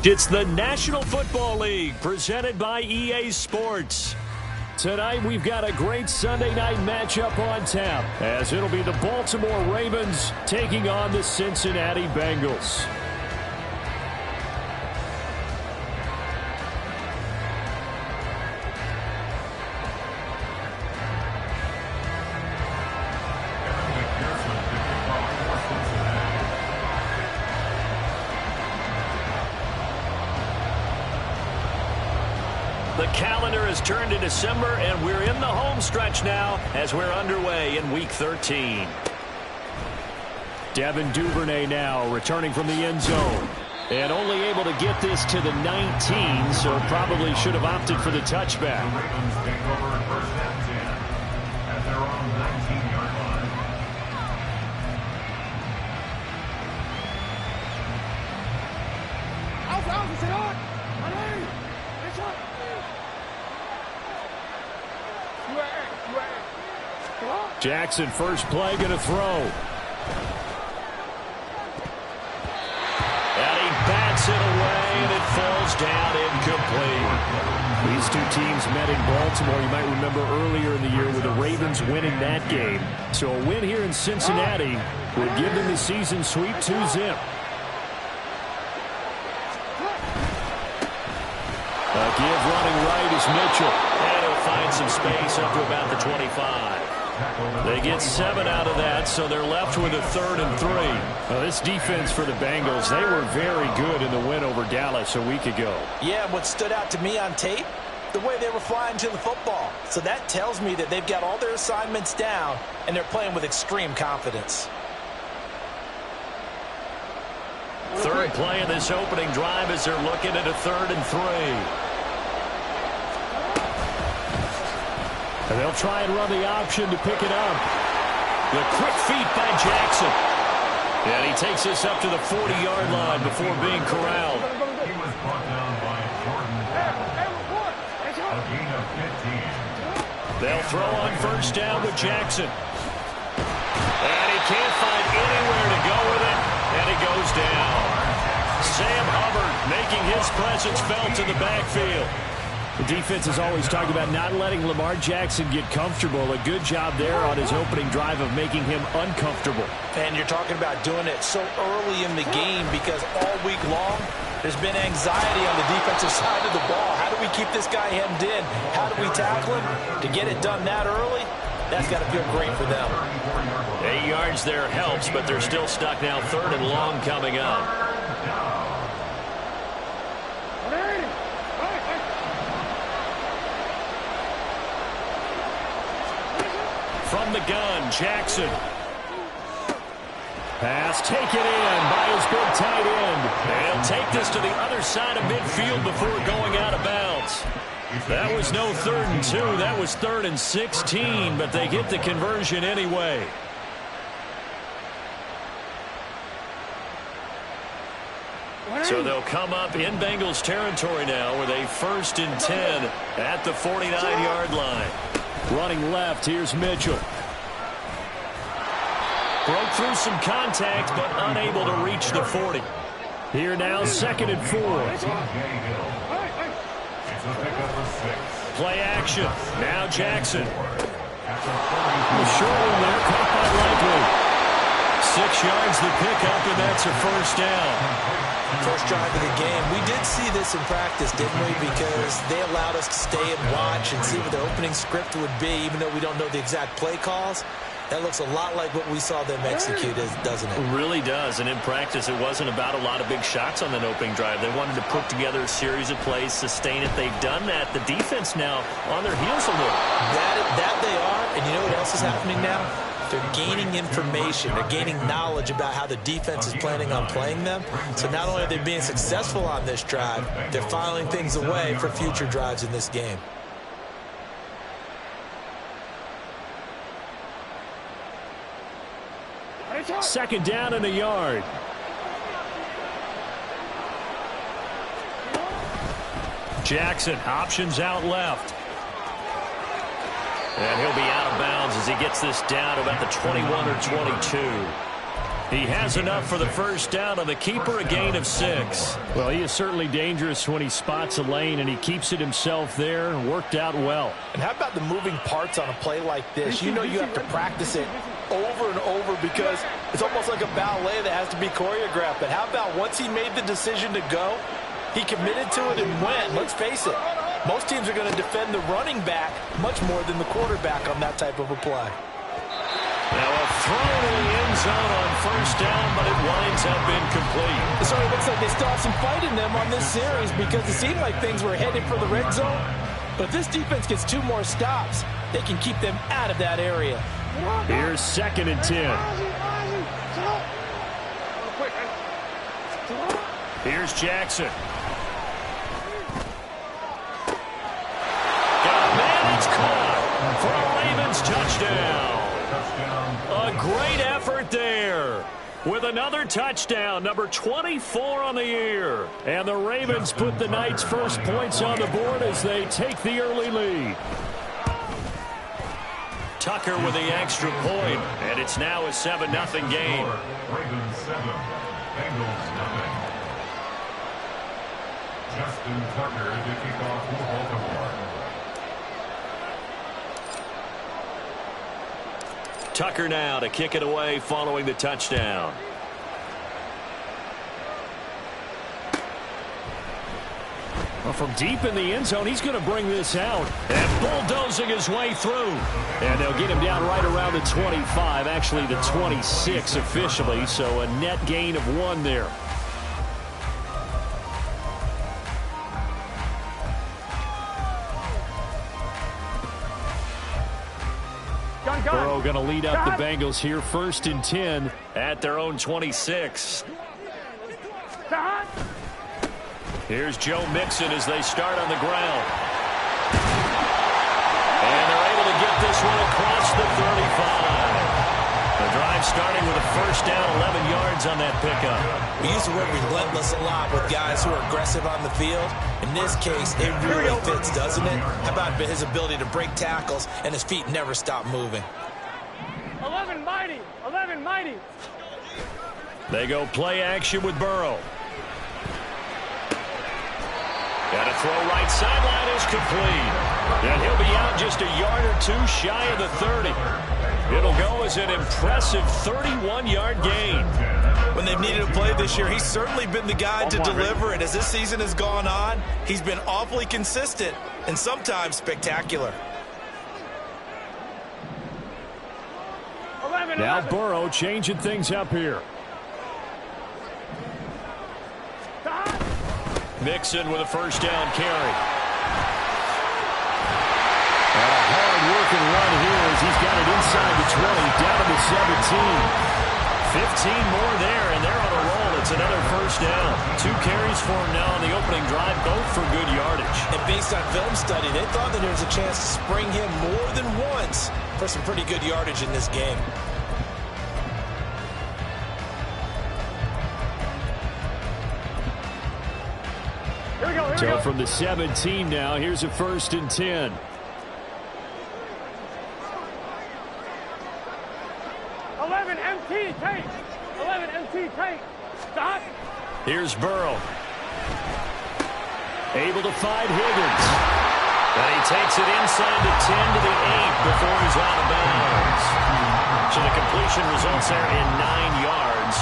It's the National Football League presented by EA Sports. Tonight we've got a great Sunday night matchup on tap as it'll be the Baltimore Ravens taking on the Cincinnati Bengals. The calendar has turned to December, and we're in the home stretch now as we're underway in Week 13. Devin Duvernay now returning from the end zone. And only able to get this to the 19, so probably should have opted for the touchback. The Ravens take over at first and 10 at their own 19-yard line. Jackson, first play, going to throw. And he bats it away, and it falls down incomplete. These two teams met in Baltimore, you might remember earlier in the year, with the Ravens winning that game. So a win here in Cincinnati would give them the season sweep 2-zip. A give running right is Mitchell. And he'll find some space up to about the 25. They get 7 out of that, so they're left with a 3rd and 3. This defense for the Bengals, they were very good in the win over Dallas a week ago. Yeah, what stood out to me on tape, the way they were flying to the football. So that tells me that they've got all their assignments down, and they're playing with extreme confidence. Third play of this opening drive as they're looking at a 3rd and 3. And they'll try and run the option to pick it up. The quick feet by Jackson. And he takes this up to the 40-yard line before being corralled. He was brought down by Jordan. A gain of 15. They'll throw on first down with Jackson. And he can't find anywhere to go with it. And he goes down. Sam Hubbard making his presence felt in the backfield. The defense has always talked about not letting Lamar Jackson get comfortable. A good job there on his opening drive of making him uncomfortable. And you're talking about doing it so early in the game because all week long there's been anxiety on the defensive side of the ball. How do we keep this guy hemmed in? How do we tackle him? To get it done that early, that's got to feel great for them. 8 yards there helps, but they're still stuck now. 3rd and long coming up. From the gun, Jackson. Pass taken in by his big tight end. They'll take this to the other side of midfield before going out of bounds. That was no 3rd and 2. That was 3rd and 16, but they get the conversion anyway. So they'll come up in Bengals territory now with a 1st and 10 at the 49-yard line. Running left, here's Mitchell. Broke through some contact, but unable to reach the 40. Here now, 2nd and 4. Play action. Now Jackson. The short one there, caught by Likely. 6 yards the pickup, and that's a first down. First drive of the game. We did see this in practice, didn't we? Because they allowed us to stay and watch and see what the opening script would be, even though we don't know the exact play calls. That looks a lot like what we saw them execute, doesn't it? It really does. And in practice, it wasn't about a lot of big shots on that opening drive. They wanted to put together a series of plays, sustain it. They've done that. The defense now on their heels a little. That they are. And you know what else is happening now? They're gaining information. They're gaining knowledge about how the defense is planning on playing them. So not only are they being successful on this drive, they're filing things away for future drives in this game. Second down and a yard. Jackson options out left. And he'll be out of bounds as he gets this down to about the 21 or 22. He has enough for the first down on the keeper, a gain of 6. Well, he is certainly dangerous when he spots a lane, and he keeps it himself there. Worked out well. And how about the moving parts on a play like this? You know you have to practice it over and over because it's almost like a ballet that has to be choreographed. But how about once he made the decision to go, he committed to it and went. Let's face it, most teams are going to defend the running back much more than the quarterback on that type of a play. Now a throw to the end zone on first down, but it winds up incomplete. So it looks like they still have some fight in them on this series because it seemed like things were headed for the red zone. But if this defense gets 2 more stops, they can keep them out of that area. Here's 2nd and 10. Here's Jackson. Got a man, it's caught for a Ravens touchdown. A great effort there with another touchdown, number 24 on the year. And the Ravens put the night's first points on the board as they take the early lead. Tucker with the extra point, and it's now a 7-0 game. Ravens 7, Bengals 0. Justin Tucker to kick off for Baltimore. Tucker now to kick it away following the touchdown. Well, from deep in the end zone, he's going to bring this out. And bulldozing his way through. And they'll get him down right around the 25, actually the 26 officially, so a net gain of 1 there. Burrow going to lead up the Bengals here, 1st and 10 at their own 26. Here's Joe Mixon as they start on the ground. And they're able to get this one across the 35. The drive starting with a first down, 11 yards on that pickup. We use the word relentless a lot with guys who are aggressive on the field. In this case, it really fits, doesn't it? How about his ability to break tackles and his feet never stop moving? 11 mighty, 11 mighty. They go play action with Burrow. Got a throw right sideline is complete. And he'll be out just a yard or 2 shy of the 30. It'll go as an impressive 31-yard gain. When they've needed a play this year, he's certainly been the guy to deliver. And as this season has gone on, he's been awfully consistent and sometimes spectacular. Now Burrow changing things up here. Mixon with a first down carry. And a hard-working run here as he's got it inside the 20, down to the 17. 15 more there, and they're on a roll. It's another first down. 2 carries for him now on the opening drive, both for good yardage. And based on film study, they thought that there was a chance to spring him more than once for some pretty good yardage in this game. So from the 17 now, here's a 1st and 10. MT tank. 11 MT tank. Stop. Here's Burrow. Able to find Higgins. And he takes it inside the 10 to the 8 before he's out of bounds. So the completion results there in 9 yards.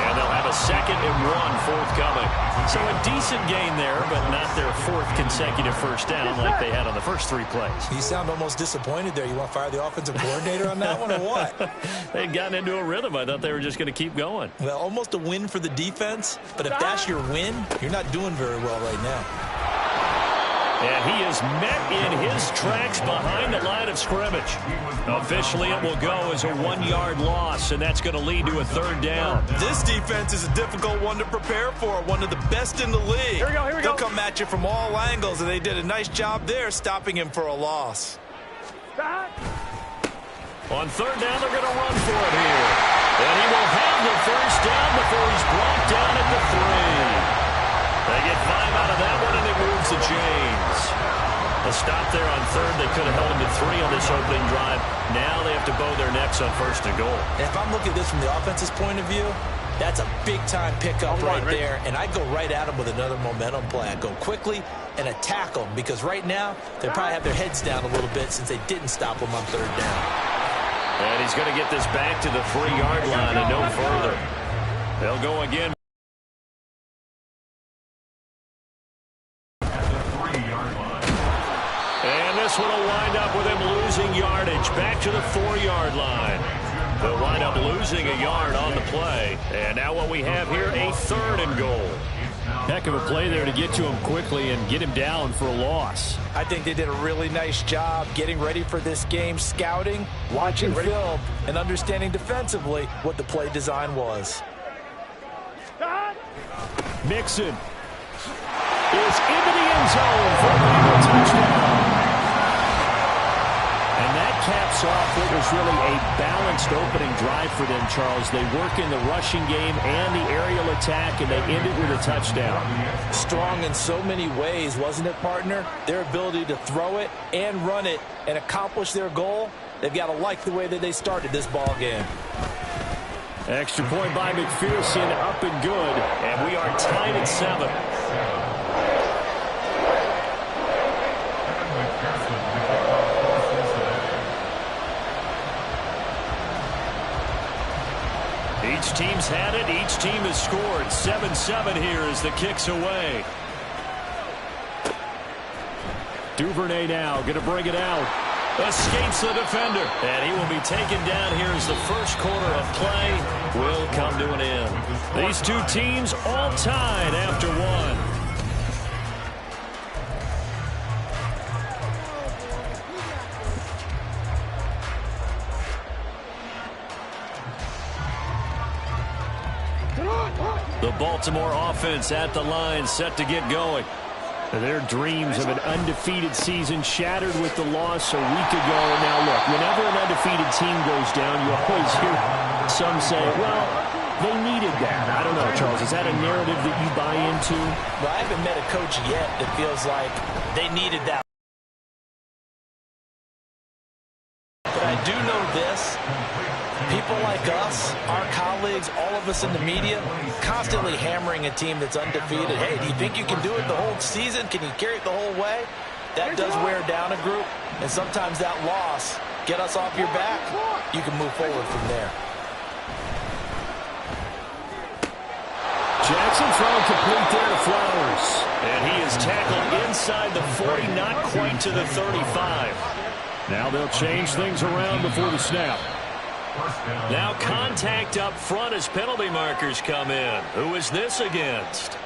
And they'll have have a 2nd and 1 forthcoming. So a decent gain there, but not their 4th consecutive first down like they had on the first 3 plays. You sound almost disappointed there. You want to fire the offensive coordinator on that one or what? They'd gotten into a rhythm. I thought they were just going to keep going. Well, almost a win for the defense, but if that's your win, you're not doing very well right now. And he is met in his tracks behind the line of scrimmage. Officially, it will go as a 1-yard loss, and that's going to lead to a 3rd down. This defense is a difficult one to prepare for, one of the best in the league. Here we go. They'll come at you from all angles, and they did a nice job there stopping him for a loss. On 3rd down, they're going to run for it here. And he will have the first down before he's brought down at the 3. They get 5 out of that one, and it moves to James. A stop there on 3rd. They could have held him to 3 on this opening drive. Now they have to bow their necks on 1st and goal. If I'm looking at this from the offense's point of view, that's a big-time pickup right there, and I go right at him with another momentum play. I go quickly and attack them because right now they probably have their heads down a little bit since they didn't stop him on 3rd down. And he's going to get this back to the 3-yard line and no further. They'll go again. This one will wind up with him losing yardage back to the 4-yard line. They'll wind up losing a yard on the play. And now what we have here, a 3rd and goal. Heck of a play there to get to him quickly and get him down for a loss. I think they did a really nice job getting ready for this game, scouting, watching film, and understanding defensively what the play design was. Mixon is into the end zone for a Bengal touchdown. And that caps off what was really a balanced opening drive for them, Charles. They work in the rushing game and the aerial attack, and they end it with a touchdown. Strong in so many ways, wasn't it, partner? Their ability to throw it and run it and accomplish their goal, they've got to like the way that they started this ball game. Extra point by McPherson, up and good, and we are tied at 7. Each team's had it. Each team has scored. 7-7 here as the kick's away. Duvernay now going to bring it out. Escapes the defender. And he will be taken down here as the first quarter of play will come to an end. These two teams all tied after 1. The Baltimore offense at the line, set to get going. Their dreams of an undefeated season shattered with the loss a week ago. Now, look, whenever an undefeated team goes down, you always hear some say, well, they needed that. I don't know, Charles. Is that a narrative that you buy into? Well, I haven't met a coach yet that feels like they needed that. But I do know this. People like us, our colleagues, all of us in the media, constantly hammering a team that's undefeated. Hey, do you think you can do it the whole season? Can you carry it the whole way? That does wear down a group, and sometimes that loss, get us off your back, you can move forward from there. Jackson throwing complete there to Flowers. And he is tackled inside the 40, not quite to the 35. Now they'll change things around before the snap. Now contact up front as penalty markers come in. Who is this against?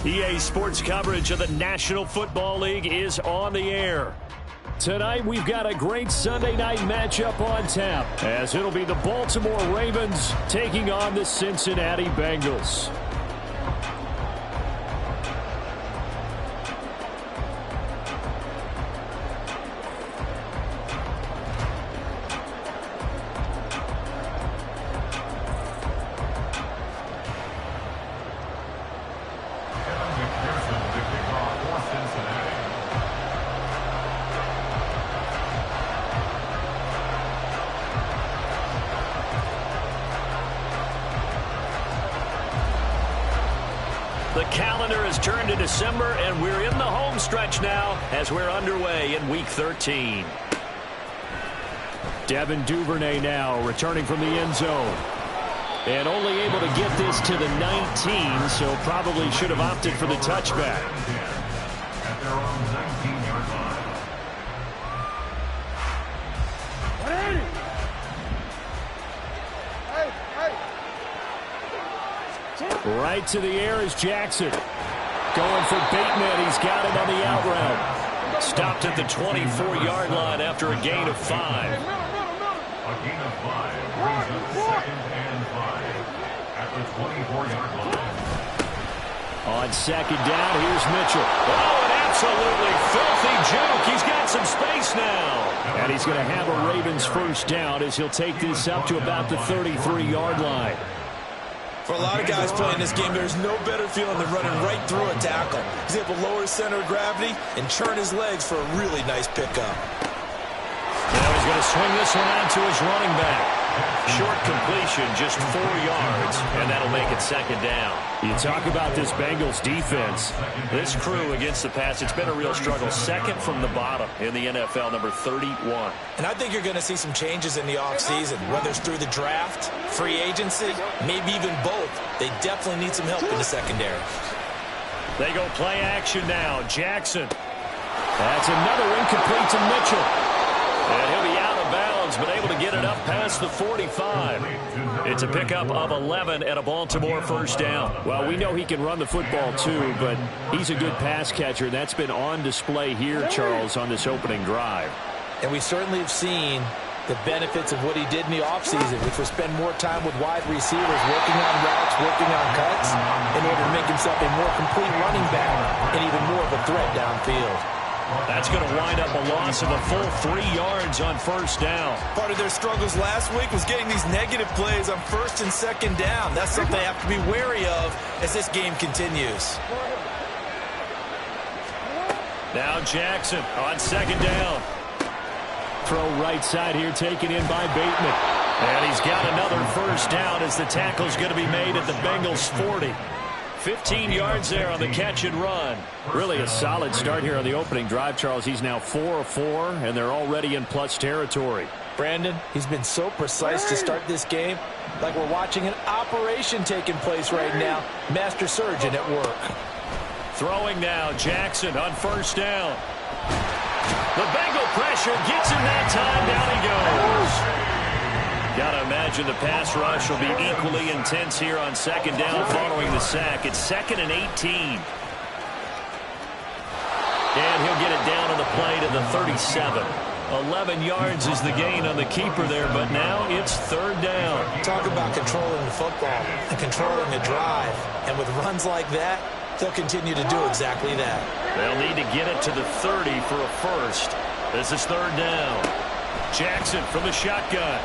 EA Sports coverage of the National Football League is on the air. Tonight, we've got a great Sunday night matchup on tap, as it'll be the Baltimore Ravens taking on the Cincinnati Bengals. The calendar has turned to December, and we're in the home stretch now as we're underway in Week 13. Devin Duvernay now returning from the end zone. And only able to get this to the 19, so probably should have opted for the touchback. At their own 19-yard line. Right to the air is Jackson. Going for Bateman. He's got him on the out route. Stopped at the 24-yard line after a gain of 5. A gain of 5 brings up 2nd and 5 at the 24-yard line. On 2nd down, here's Mitchell. Oh, an absolutely filthy juke. He's got some space now. And he's going to have a Ravens first down as he'll take this up to about the 33-yard line. For a lot of guys playing this game, there's no better feeling than running right through a tackle. He's able to lower his center of gravity and churn his legs for a really nice pickup. Now he's going to swing this one out to his running back. Short completion, just 4 yards, and that'll make it 2nd down. You talk about this Bengals defense. This crew against the pass, it's been a real struggle. 2nd from the bottom in the NFL, number 31. And I think you're going to see some changes in the offseason, whether it's through the draft, free agency, maybe even both. They definitely need some help in the secondary. They go play action now. Jackson. That's another incomplete to Mitchell. And he'll be out of bounds, but able to get it up past the 45. It's a pickup of 11 and a Baltimore first down. Well, we know he can run the football too, but he's a good pass catcher. That's been on display here, Charles, on this opening drive. And we certainly have seen the benefits of what he did in the offseason, which was spend more time with wide receivers, working on routes, working on cuts, in order to make himself a more complete running back and even more of a threat downfield. That's going to wind up a loss of a full 3 yards on first down. Part of their struggles last week was getting these negative plays on 1st and 2nd down. That's something they have to be wary of as this game continues. Now Jackson on 2nd down. Throw right side here taken in by Bateman. And he's got another first down as the tackle's going to be made at the Bengals 40. 15 yards there on the catch and run. Really a solid start here on the opening drive, Charles. He's now 4 of 4, and they're already in plus territory. Brandon, he's been so precise to start this game, like we're watching an operation taking place right now. Master surgeon at work. Throwing now, Jackson on first down. The Bengal pressure gets him that time. Down he goes. Got to imagine the pass rush will be equally intense here on 2nd down following the sack. It's 2nd and 18. And he'll get it down on the play to the 37. 11 yards is the gain on the keeper there, but now it's 3rd down. Talk about controlling the football and controlling the drive. And with runs like that, they'll continue to do exactly that. They'll need to get it to the 30 for a first. This is 3rd down. Jackson from the shotgun.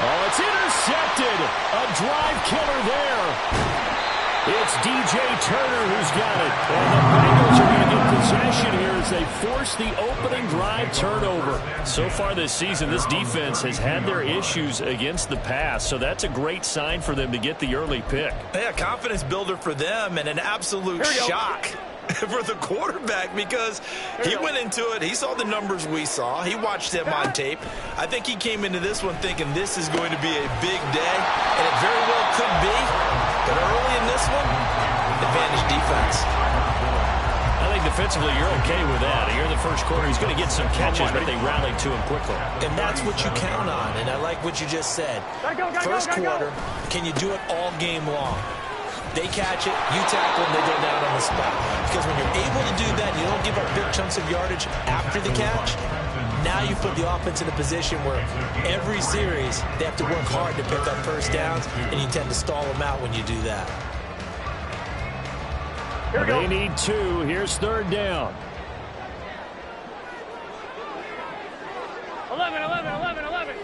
Oh, it's intercepted. A drive killer there. It's DJ Turner who's got it. And the Bengals are going to get possession here as they force the opening drive turnover. So far this season, this defense has had their issues against the pass, so that's a great sign for them to get the early pick. Yeah, confidence builder for them and an absolute shock for the quarterback because he went into it. He saw the numbers we saw. He watched them on tape. I think he came into this one thinking this is going to be a big day, and it very well could be. But early in this one, advantage defense. I think defensively you're okay with that. Here in the first quarter, he's going to get some catches, but they rallied to him quickly. And that's what you count on, and I like what you just said. First quarter, can you do it all game long? They catch it, you tackle them, they go down on the spot. Because when you're able to do that, you don't give up big chunks of yardage after the catch. Now you put the offense in a position where every series they have to work hard to pick up first downs, and you tend to stall them out when you do that. They need 2. Here's third down. 11, 11, 11, 11.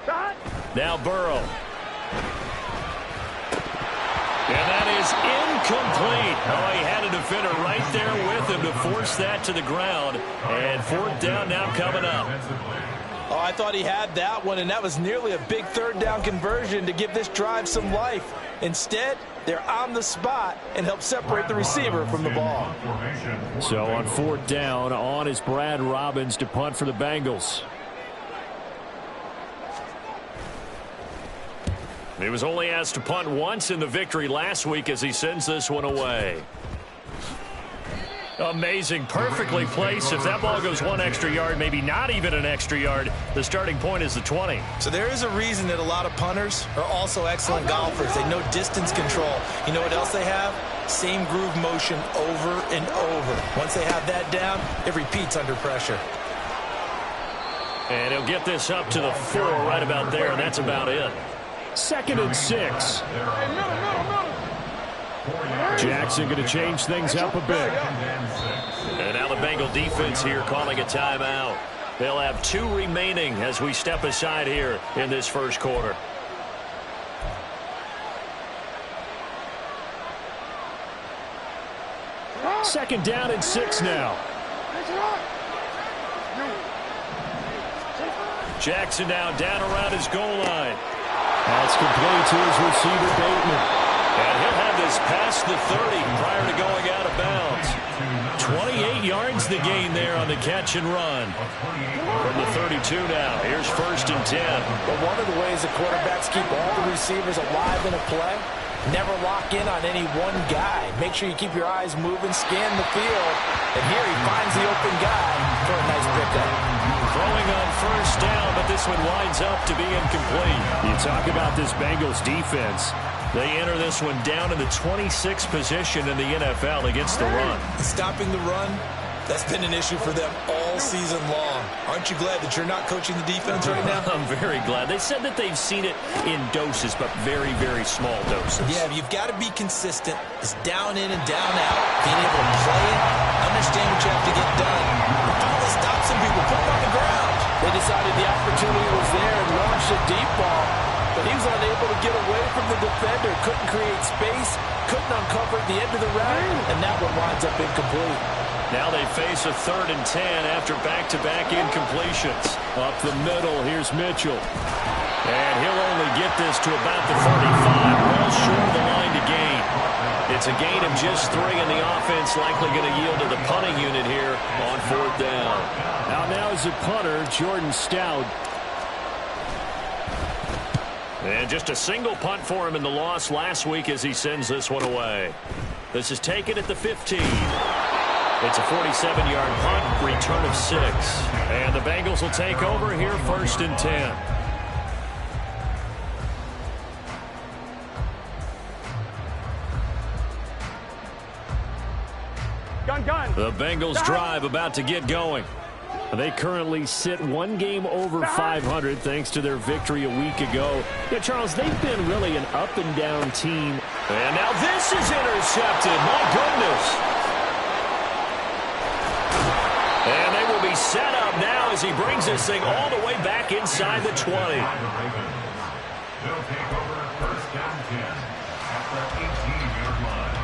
Shot. Now Burrow. And that is incomplete. Oh, he had a defender right there with him to force that to the ground. And fourth down now coming up. Oh, I thought he had that one, and that was nearly a big third down conversion to give this drive some life. Instead, they're on the spot and help separate the receiver from the ball. So on fourth down, on is Brad Robbins to punt for the Bengals. He was only asked to punt once in the victory last week as he sends this one away. Amazing, perfectly placed. If that ball goes 1 extra yard, maybe not even an extra yard, the starting point is the 20. So there is a reason that a lot of punters are also excellent golfers. They know distance control. You know what else they have? Same groove motion over and over. Once they have that down, it repeats under pressure. And he'll get this up to the 4 right about there, and that's about it. 2nd and 6. Jackson going to change things up a bit. And now the Bengal defense here calling a timeout. They'll have 2 remaining as we step aside here in this first quarter. Second down and 6 now. Jackson now down around his goal line. That's complete to his receiver, Bateman. And he'll have this past the 30 prior to going out of bounds. 28 yards the gain there on the catch and run. From the 32 now, here's 1st and 10. But one of the ways the quarterbacks keep all the receivers alive in a play, never lock in on any one guy. Make sure you keep your eyes moving, scan the field. And here he finds the open guy for a nice pickup. Throwing on 1st down, but this one winds up to be incomplete. You talk about this Bengals defense. They enter this one down in the 26th position in the NFL against the run. Stopping the run, that's been an issue for them all season long. Aren't you glad that you're not coaching the defense right now? I'm very glad. They said that they've seen it in doses, but very, very small doses. Yeah, you've got to be consistent. It's down in and down out. Being able to play it, understand what you have to get done. And finally stop some people, put them on the ground. They decided the opportunity was there and launched a deep ball. But he was unable to get away from the defender. Couldn't create space. Couldn't uncover at the end of the round. And that one winds up incomplete. Now they face a 3rd and 10 after back-to-back incompletions. Up the middle, here's Mitchell. And he'll only get this to about the 35. Well short of the line to gain. It's a gain of just 3, and the offense likely going to yield to the punting unit here on 4th down. Now is a punter, Jordan Stout. And just a single punt for him in the loss last week as he sends this one away. This is taken at the 15. It's a 47-yard punt, return of 6. And the Bengals will take over here 1st and 10. Gun. The Bengals drive about to get going. They currently sit 1 game over 500 thanks to their victory a week ago. Yeah, Charles, they've been really an up-and-down team. And now this is intercepted. My goodness. And they will be set up now as he brings this thing all the way back inside the 20. They'll take over 1st down 10. at the 18-yard line.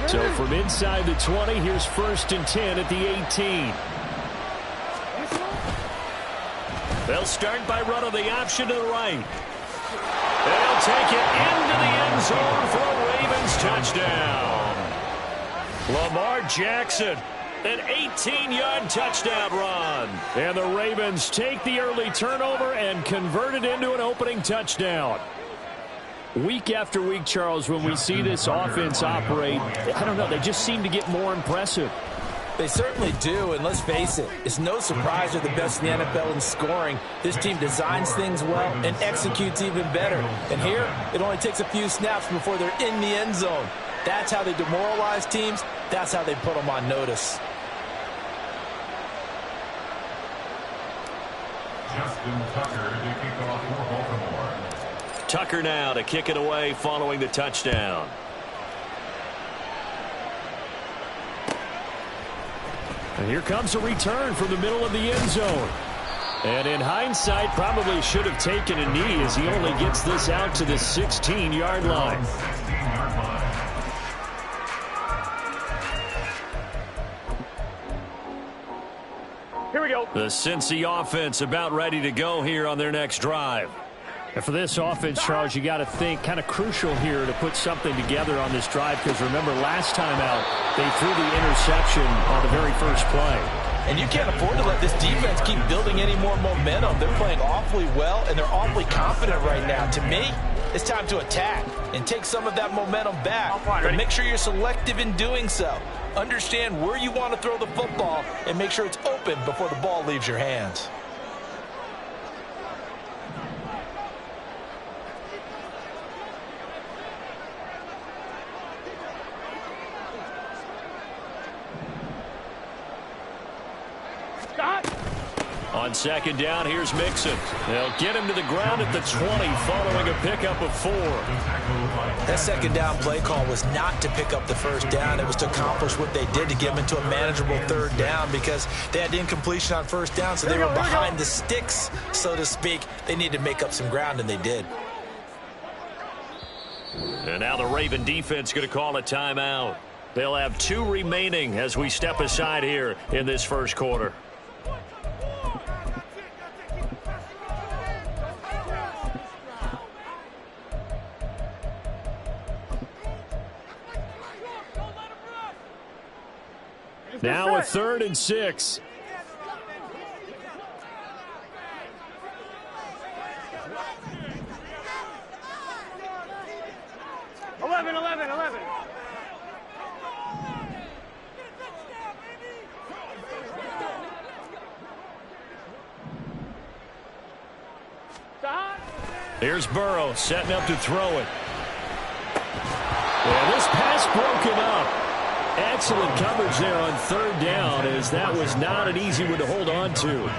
So from inside the 20, here's 1st and 10 at the 18. They'll start by running the option to the right. They'll take it into the end zone for a Ravens touchdown. Lamar Jackson, an 18-yard touchdown run. And the Ravens take the early turnover and convert it into an opening touchdown. Week after week, Charles, when we see this offense operate, I don't know, they just seem to get more impressive. They certainly do, and let's face it, it's no surprise they're the best in the NFL in scoring. This team designs things well and executes even better. And here, it only takes a few snaps before they're in the end zone. That's how they demoralize teams. That's how they put them on notice. Justin Tucker to kick off for Baltimore. Tucker now to kick it away following the touchdown. And here comes a return from the middle of the end zone. And in hindsight, probably should have taken a knee as he only gets this out to the 16-yard line. 16-yard line. Here we go. The Cincy offense about ready to go here on their next drive. And for this offense, Charles, you got to think kind of crucial here to put something together on this drive because remember last time out they threw the interception on the very first play. And you can't afford to let this defense keep building any more momentum. They're playing awfully well, and they're awfully confident right now. To me, it's time to attack and take some of that momentum back. But make sure you're selective in doing so. Understand where you want to throw the football and make sure it's open before the ball leaves your hands. On second down, here's Mixon. They'll get him to the ground at the 20 following a pickup of 4. That second down play call was not to pick up the first down. It was to accomplish what they did to get them into a manageable third down because they had incompletion on first down, so they were behind the sticks, so to speak. They needed to make up some ground, and they did. And now the Raven defense going to call a timeout. They'll have 2 remaining as we step aside here in this first quarter. Now a 3rd and 6. Eleven. Here's Burrow setting up to throw it. Yeah, this pass broken up. Excellent coverage there on 3rd down as that was not an easy one to hold on to.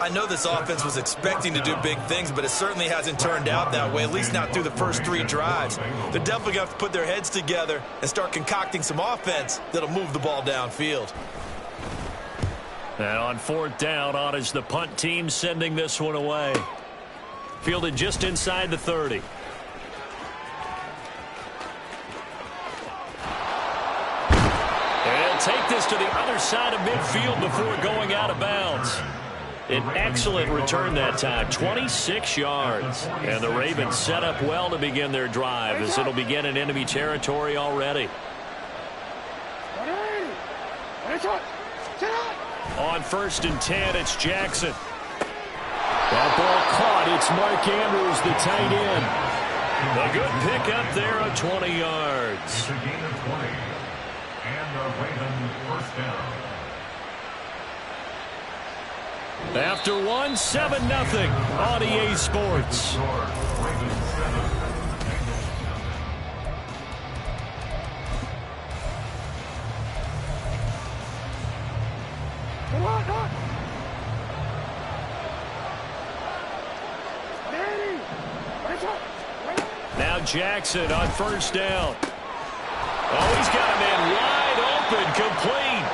I know this offense was expecting to do big things, but it certainly hasn't turned out that way, at least not through the first 3 drives. They're definitely going to have to put their heads together and start concocting some offense that'll move the ball downfield. And on 4th down, on is the punt team sending this one away. Fielded just inside the 30. And take this to the other side of midfield before going out of bounds. An excellent return that time, 26 yards. And the Ravens set up well to begin their drive as it'll begin in enemy territory already. On 1st and 10, it's Jackson. That ball caught. It's Mark Andrews, the tight end. A good pickup there of 20 yards. It's a gain of 20. And the Ravens first down. After 1, 7-0 on EA Sports. Ravens 7. Come on. Now Jackson on 1st down. Oh, he's got a man wide open, complete.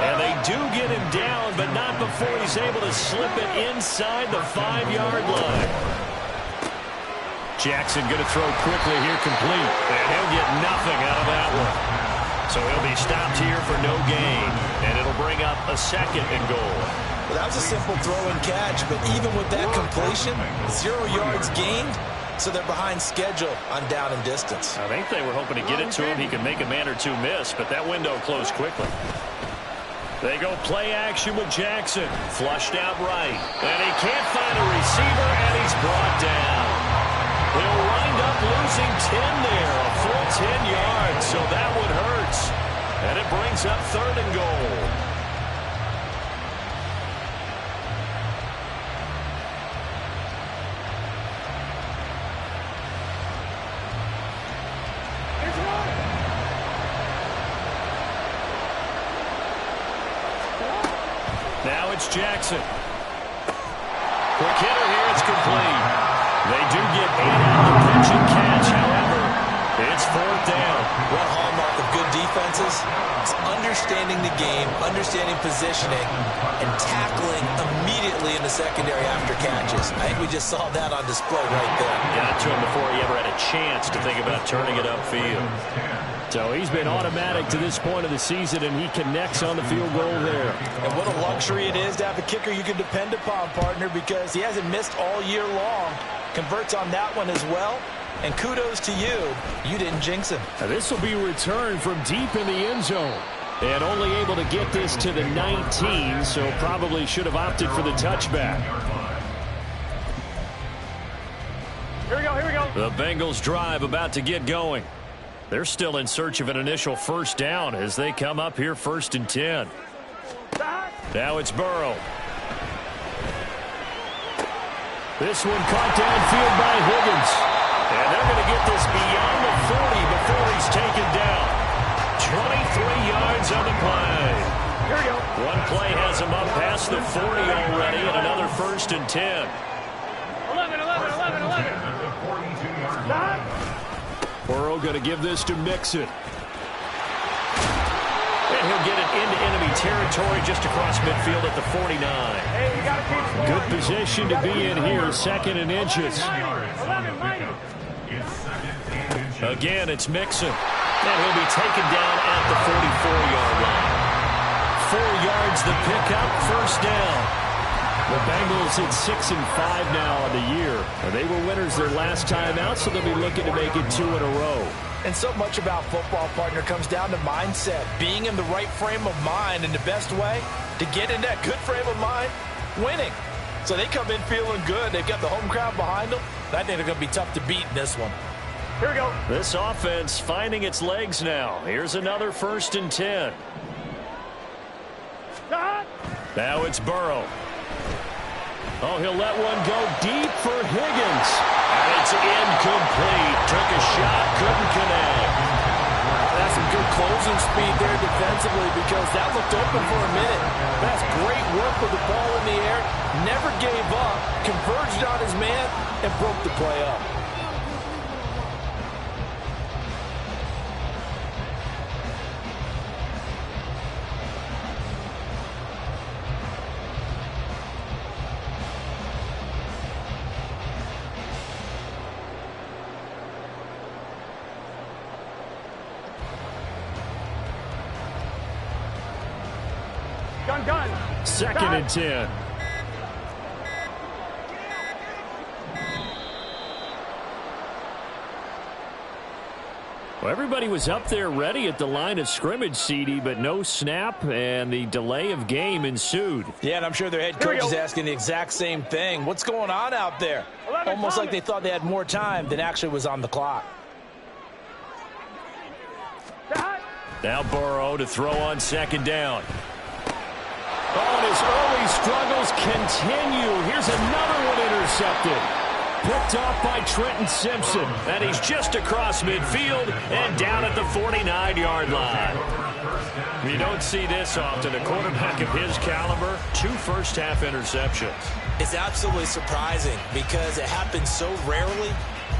And they do get him down, but not before he's able to slip it inside the 5-yard line. Jackson going to throw quickly here, complete. And he'll get nothing out of that one. So he'll be stopped here for no gain. And it'll bring up a 2nd and goal. Well, that was a simple throw and catch, but even with that completion, 0 yards gained, so they're behind schedule on down and distance. I think they were hoping to get it to him. He could make a man or two miss, but that window closed quickly. They go play action with Jackson. Flushed out right. And he can't find a receiver, and he's brought down. He'll wind up losing 10 there, a full 10 yards, so that one hurts. And it brings up 3rd and goal. Now it's Jackson. Quick hitter here, it's complete. They do get 8 out of the pitch and catch, however, it's 4th down. One hallmark of good defenses is understanding the game, understanding positioning, and tackling immediately in the secondary after catches. I think we just saw that on display right there. Got to him before he ever had a chance to think about turning it upfield. So he's been automatic to this point of the season, and he connects on the field goal there. And what a luxury it is to have a kicker you can depend upon, partner, because he hasn't missed all year long. Converts on that one as well. And kudos to you. You didn't jinx him. Now this will be returned from deep in the end zone. And only able to get this to the 19, so probably should have opted for the touchback. Here we go, here we go. The Bengals drive about to get going. They're still in search of an initial 1st down as they come up here 1st and 10. Now it's Burrow. This one caught downfield by Higgins. And they're going to get this beyond the 40 before he's taken down. 23 yards on the play. Here we go. One play has him up past the 40 already, and another 1st and 10. 11. Burrow going to give this to Mixon. And he'll get it into enemy territory just across midfield at the 49. Hey, you gotta keep scoring. Good position to be in here, 2nd and inches. 11. Again, it's Mixon. And he'll be taken down at the 44-yard line. 4 yards the pickup, 1st down. The Bengals at 6-5 now on the year. And they were winners their last time out, so they'll be looking to make it 2 in a row. And so much about football, partner, comes down to mindset. Being in the right frame of mind, and the best way to get in that good frame of mind, winning. So they come in feeling good. They've got the home crowd behind them. I think they're going to be tough to beat in this one. Here we go. This offense finding its legs now. Here's another 1st and 10. Now it's Burrow. Oh, he'll let one go deep for Higgins. And it's incomplete. Took a shot, couldn't connect. That's some good closing speed there defensively because that looked open for a minute. That's great work with the ball in the air. Never gave up, converged on his man, and broke the play up. Gun. 2nd and 10. Well, everybody was up there ready at the line of scrimmage, CD, but no snap, and the delay of game ensued. Yeah, and I'm sure their head coach is asking the exact same thing. What's going on out there? Almost like they thought they had more time than actually was on the clock. Now Burrow to throw on 2nd down. Oh, and his early struggles continue. Here's another one intercepted. Picked off by Trenton Simpson. And he's just across midfield and down at the 49-yard line. You don't see this often. A quarterback of his caliber, 2 first-half interceptions. It's absolutely surprising because it happens so rarely.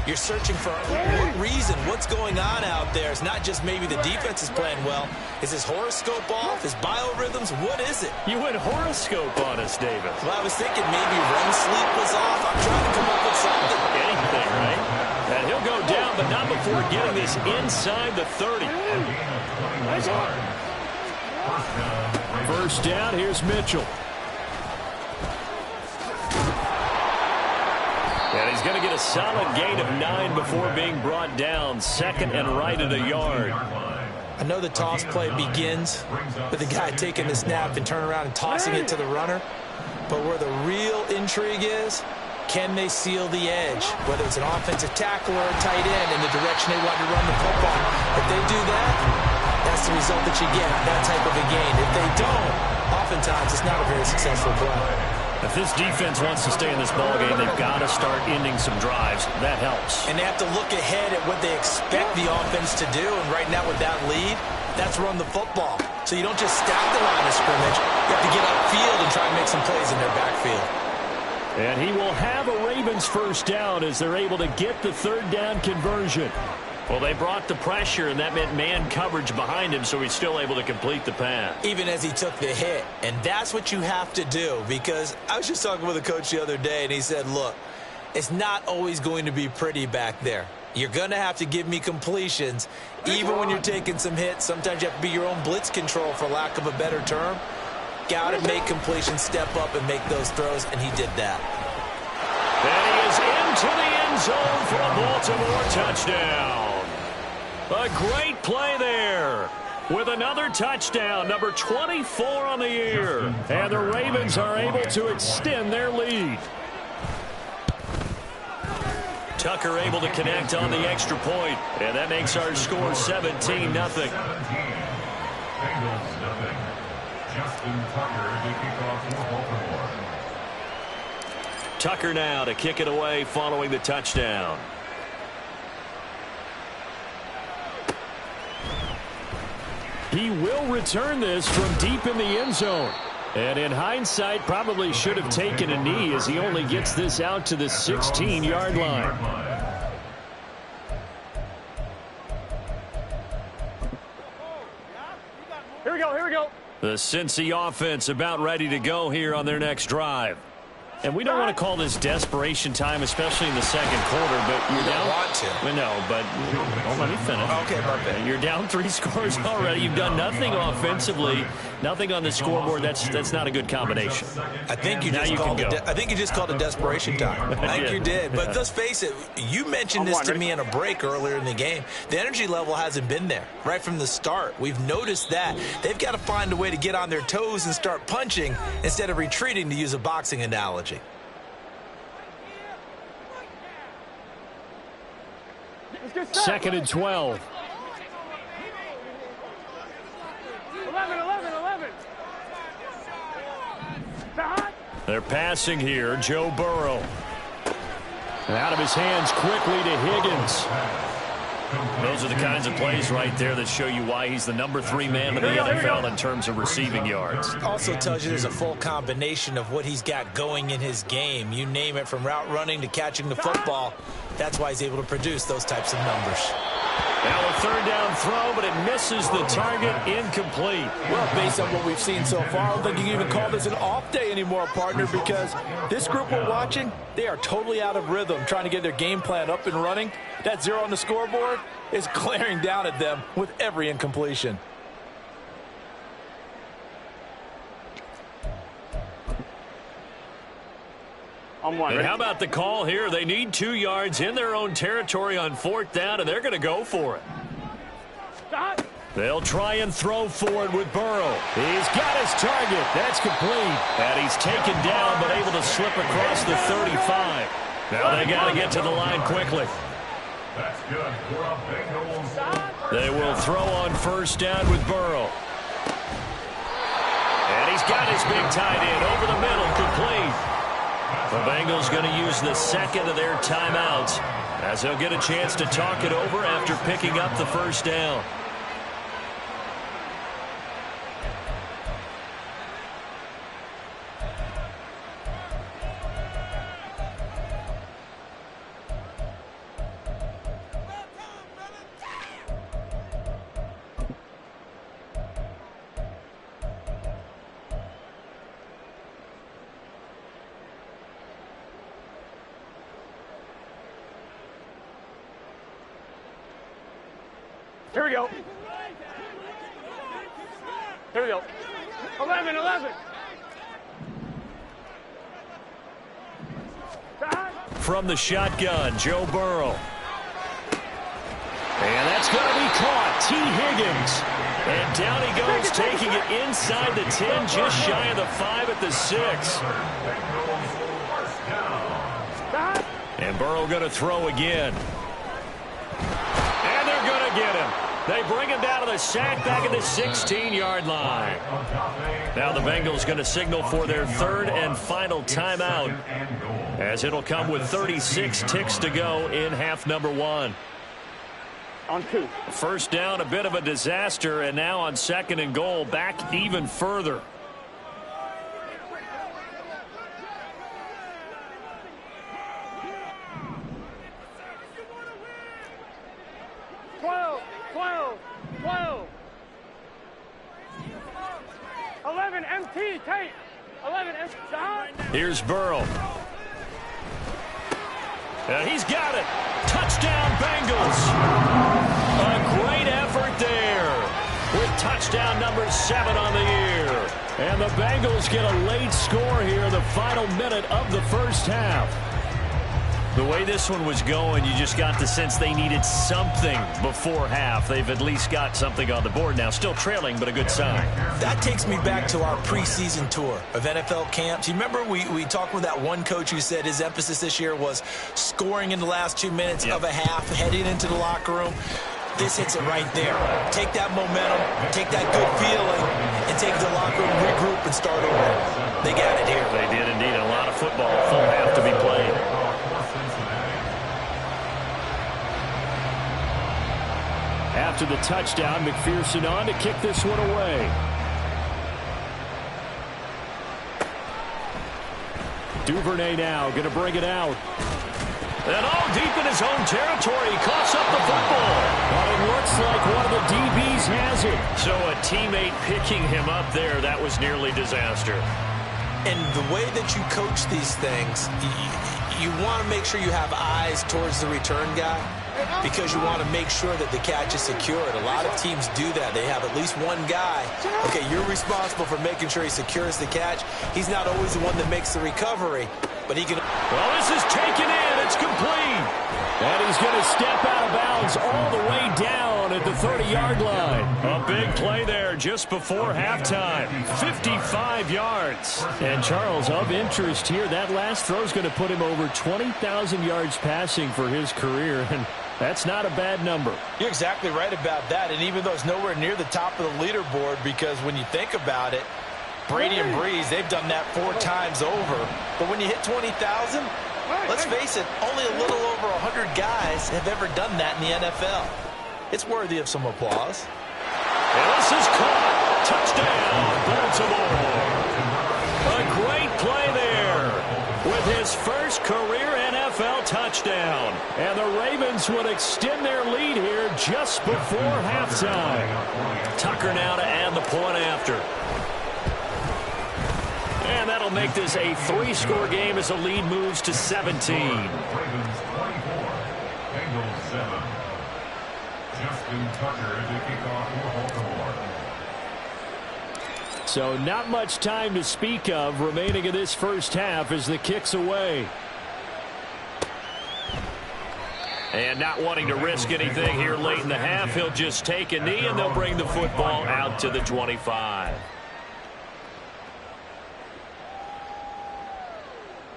You're searching for what reason, what's going on out there. It's not just maybe the defense is playing well. Is his horoscope off? His biorhythms? What is it? You went horoscope on us, David. Well, I was thinking maybe REM sleep was off. I'm trying to come up with something. Anything, right? And he'll go down, but not before getting this inside the 30. First down, here's Mitchell. And he's going to get a solid gain of 9 before being brought down. Second and right at a yard. I know the toss play begins with the guy taking the snap and turning around and tossing it to the runner. But where the real intrigue is, can they seal the edge? Whether it's an offensive tackle or a tight end in the direction they want to run the football. If they do that, that's the result that you get, that type of a gain. If they don't, oftentimes it's not a very successful play. If this defense wants to stay in this ballgame, they've got to start ending some drives. That helps. And they have to look ahead at what they expect the offense to do. And right now with that lead, that's run the football. So you don't just stack the line of scrimmage. You have to get upfield and try and make some plays in their backfield. And he will have a Ravens first down as they're able to get the third down conversion. Well, they brought the pressure, and that meant man coverage behind him, so he's still able to complete the pass. Even as he took the hit. And that's what you have to do, because I was just talking with a coach the other day, and he said, look, it's not always going to be pretty back there. You're going to have to give me completions, even when you're taking some hits. Sometimes you have to be your own blitz control, for lack of a better term. Got to make completions, step up, and make those throws, and he did that. And he is into the end zone for a Baltimore touchdown. A great play there with another touchdown, number 24 on the year. And the Ravens are able to extend their lead. Tucker able to connect on the extra point, and that makes our score 17-0. Bengals nothing. Justin Tucker to kick off for Baltimore. Tucker now to kick it away following the touchdown. He will return this from deep in the end zone. And in hindsight, probably should have taken a knee as he only gets this out to the 16-yard line. Here we go, here we go. The Cincy offense about ready to go here on their next drive. And we don't want to call this desperation time, especially in the second quarter, but you're down. Want to. Well, no, but don't let me finish. Okay, perfect. You're down 3 scores already. You've done nothing offensively, nothing on the scoreboard. That's not a good combination. I think you just called it. I think you just called it desperation time. I think you did. But let's face it. You mentioned this to me in a break earlier in the game. The energy level hasn't been there right from the start. We've noticed that they've got to find a way to get on their toes and start punching instead of retreating, to use a boxing analogy. Second and 12. 11. They're passing here. Joe Burrow. And out of his hands quickly to Higgins. Those are the kinds of plays right there that show you why he's the number 3 man in the NFL in terms of receiving yards. Also tells you there's a full combination of what he's got going in his game. You name it, from route running to catching the football. That's why he's able to produce those types of numbers. Now a third down throw, but it misses the target, incomplete. Well, based on what we've seen so far, I don't think you can even call this an off day anymore, partner, because this group we're watching, they are totally out of rhythm, trying to get their game plan up and running. That 0 on the scoreboard is glaring down at them with every incompletion. And how about the call here? They need 2 yards in their own territory on 4th down, and they're going to go for it. They'll try and throw forward with Burrow. He's got his target. That's complete. And he's taken down, but able to slip across the 35. Now they got to get to the line quickly. That's good for a Bengals. They will throw on 1st down with Burrow. And he's got his big tight end over the middle, complete. The Bengals going to use the second of their timeouts as they'll get a chance to talk it over after picking up the 1st down. Here we go. Here we go. 11, 11. From the shotgun, Joe Burrow. And that's going to be caught. T. Higgins. And down he goes, taking it inside the 10, just shy of the 5 at the 6. And Burrow going to throw again. And they're going to get him. They bring him down to the sack back at the 16-yard line. Now the Bengals going to signal for their third and final timeout, as it'll come with 36 ticks to go in half number 1. On 2. First down, a bit of a disaster, and now on 2nd and goal, back even further. Here's Burrow. He's got it. Touchdown, Bengals. A great effort there with touchdown number 7 on the year. And the Bengals get a late score here in the final minute of the first half. The way this one was going, you just got the sense they needed something before half. They've at least got something on the board now. Still trailing, but a good sign. That takes me back to our preseason tour of NFL camps. You remember we talked with that one coach who said his emphasis this year was scoring in the last 2 minutes of a half, heading into the locker room. This hits it right there. Take that momentum, take that good feeling, and take the locker room, regroup, and start over. They got it here. They did indeed. A lot of football, full half to be played. After the touchdown, McPherson on to kick this one away. Duvernay now going to bring it out. And all deep in his own territory, he coughs up the football. But it looks like one of the DBs has it. So a teammate picking him up there, that was nearly disaster. And the way that you coach these things, you want to make sure you have eyes towards the return guy, because you want to make sure that the catch is secured. A lot of teams do that. They have at least one guy. Okay, you're responsible for making sure he secures the catch. He's not always the one that makes the recovery, but he can... Well, this is taken in. It's complete. And he's going to step out of bounds all the way down at the 30-yard line. A big play there just before halftime. 55 yards. And Charles, of interest here, that last throw is going to put him over 20,000 yards passing for his career. And that's not a bad number. You're exactly right about that. And even though it's nowhere near the top of the leaderboard, because when you think about it, Brady and Breeze, they've done that 4 times over. But when you hit 20,000, let's face it, only a little over 100 guys have ever done that in the NFL. It's worthy of some applause. And this is caught. Touchdown, Baltimore. A great play there with his first career NFL touchdown. And the Ravens would extend their lead here just before halftime. Tucker now to add the point after. And that'll make this a 3-score game as the lead moves to 17. Ravens 24, Bengals 7. Justin Tucker to kick off for Baltimore. So not much time to speak of remaining in this first half as the kick's away. And not wanting to risk anything here late in the half, he'll just take a knee and they'll bring the football out to the 25.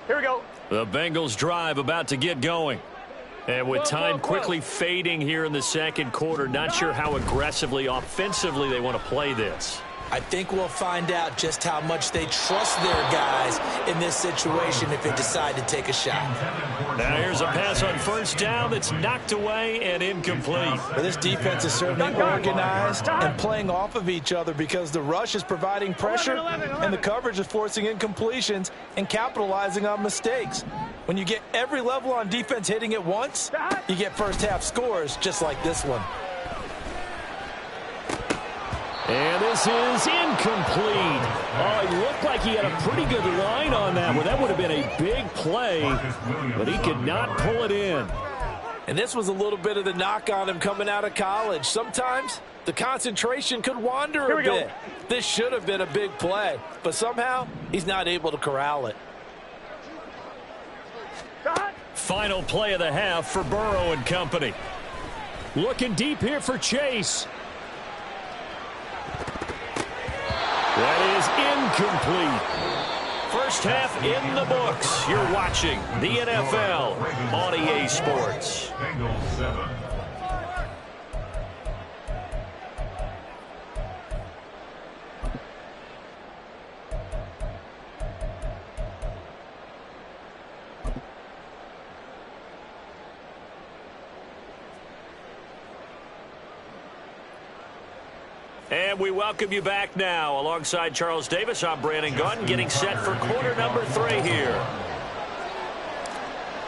Here we go. The Bengals drive about to get going. And with time quickly fading here in the second quarter, not sure how aggressively, offensively they want to play this. I think we'll find out just how much they trust their guys in this situation if they decide to take a shot. Now here's a pass on first down that's knocked away and incomplete. But this defense is certainly organized and playing off of each other because the rush is providing pressure and the coverage is forcing incompletions and capitalizing on mistakes. When you get every level on defense hitting at once, you get first half scores just like this one. And this is incomplete. Oh, it looked like he had a pretty good line on that one. That would have been a big play, but he could not pull it in. And this was a little bit of the knock on him coming out of college. Sometimes the concentration could wander a bit. This should have been a big play, but somehow he's not able to corral it. Final play of the half for Burrow and company. Looking deep here for Chase. That is incomplete. First half in the books. You're watching the NFL on EA Sports. Bengals 7. And we welcome you back now. Alongside Charles Davis, I'm Brandon Gunn, getting set for quarter number 3 here.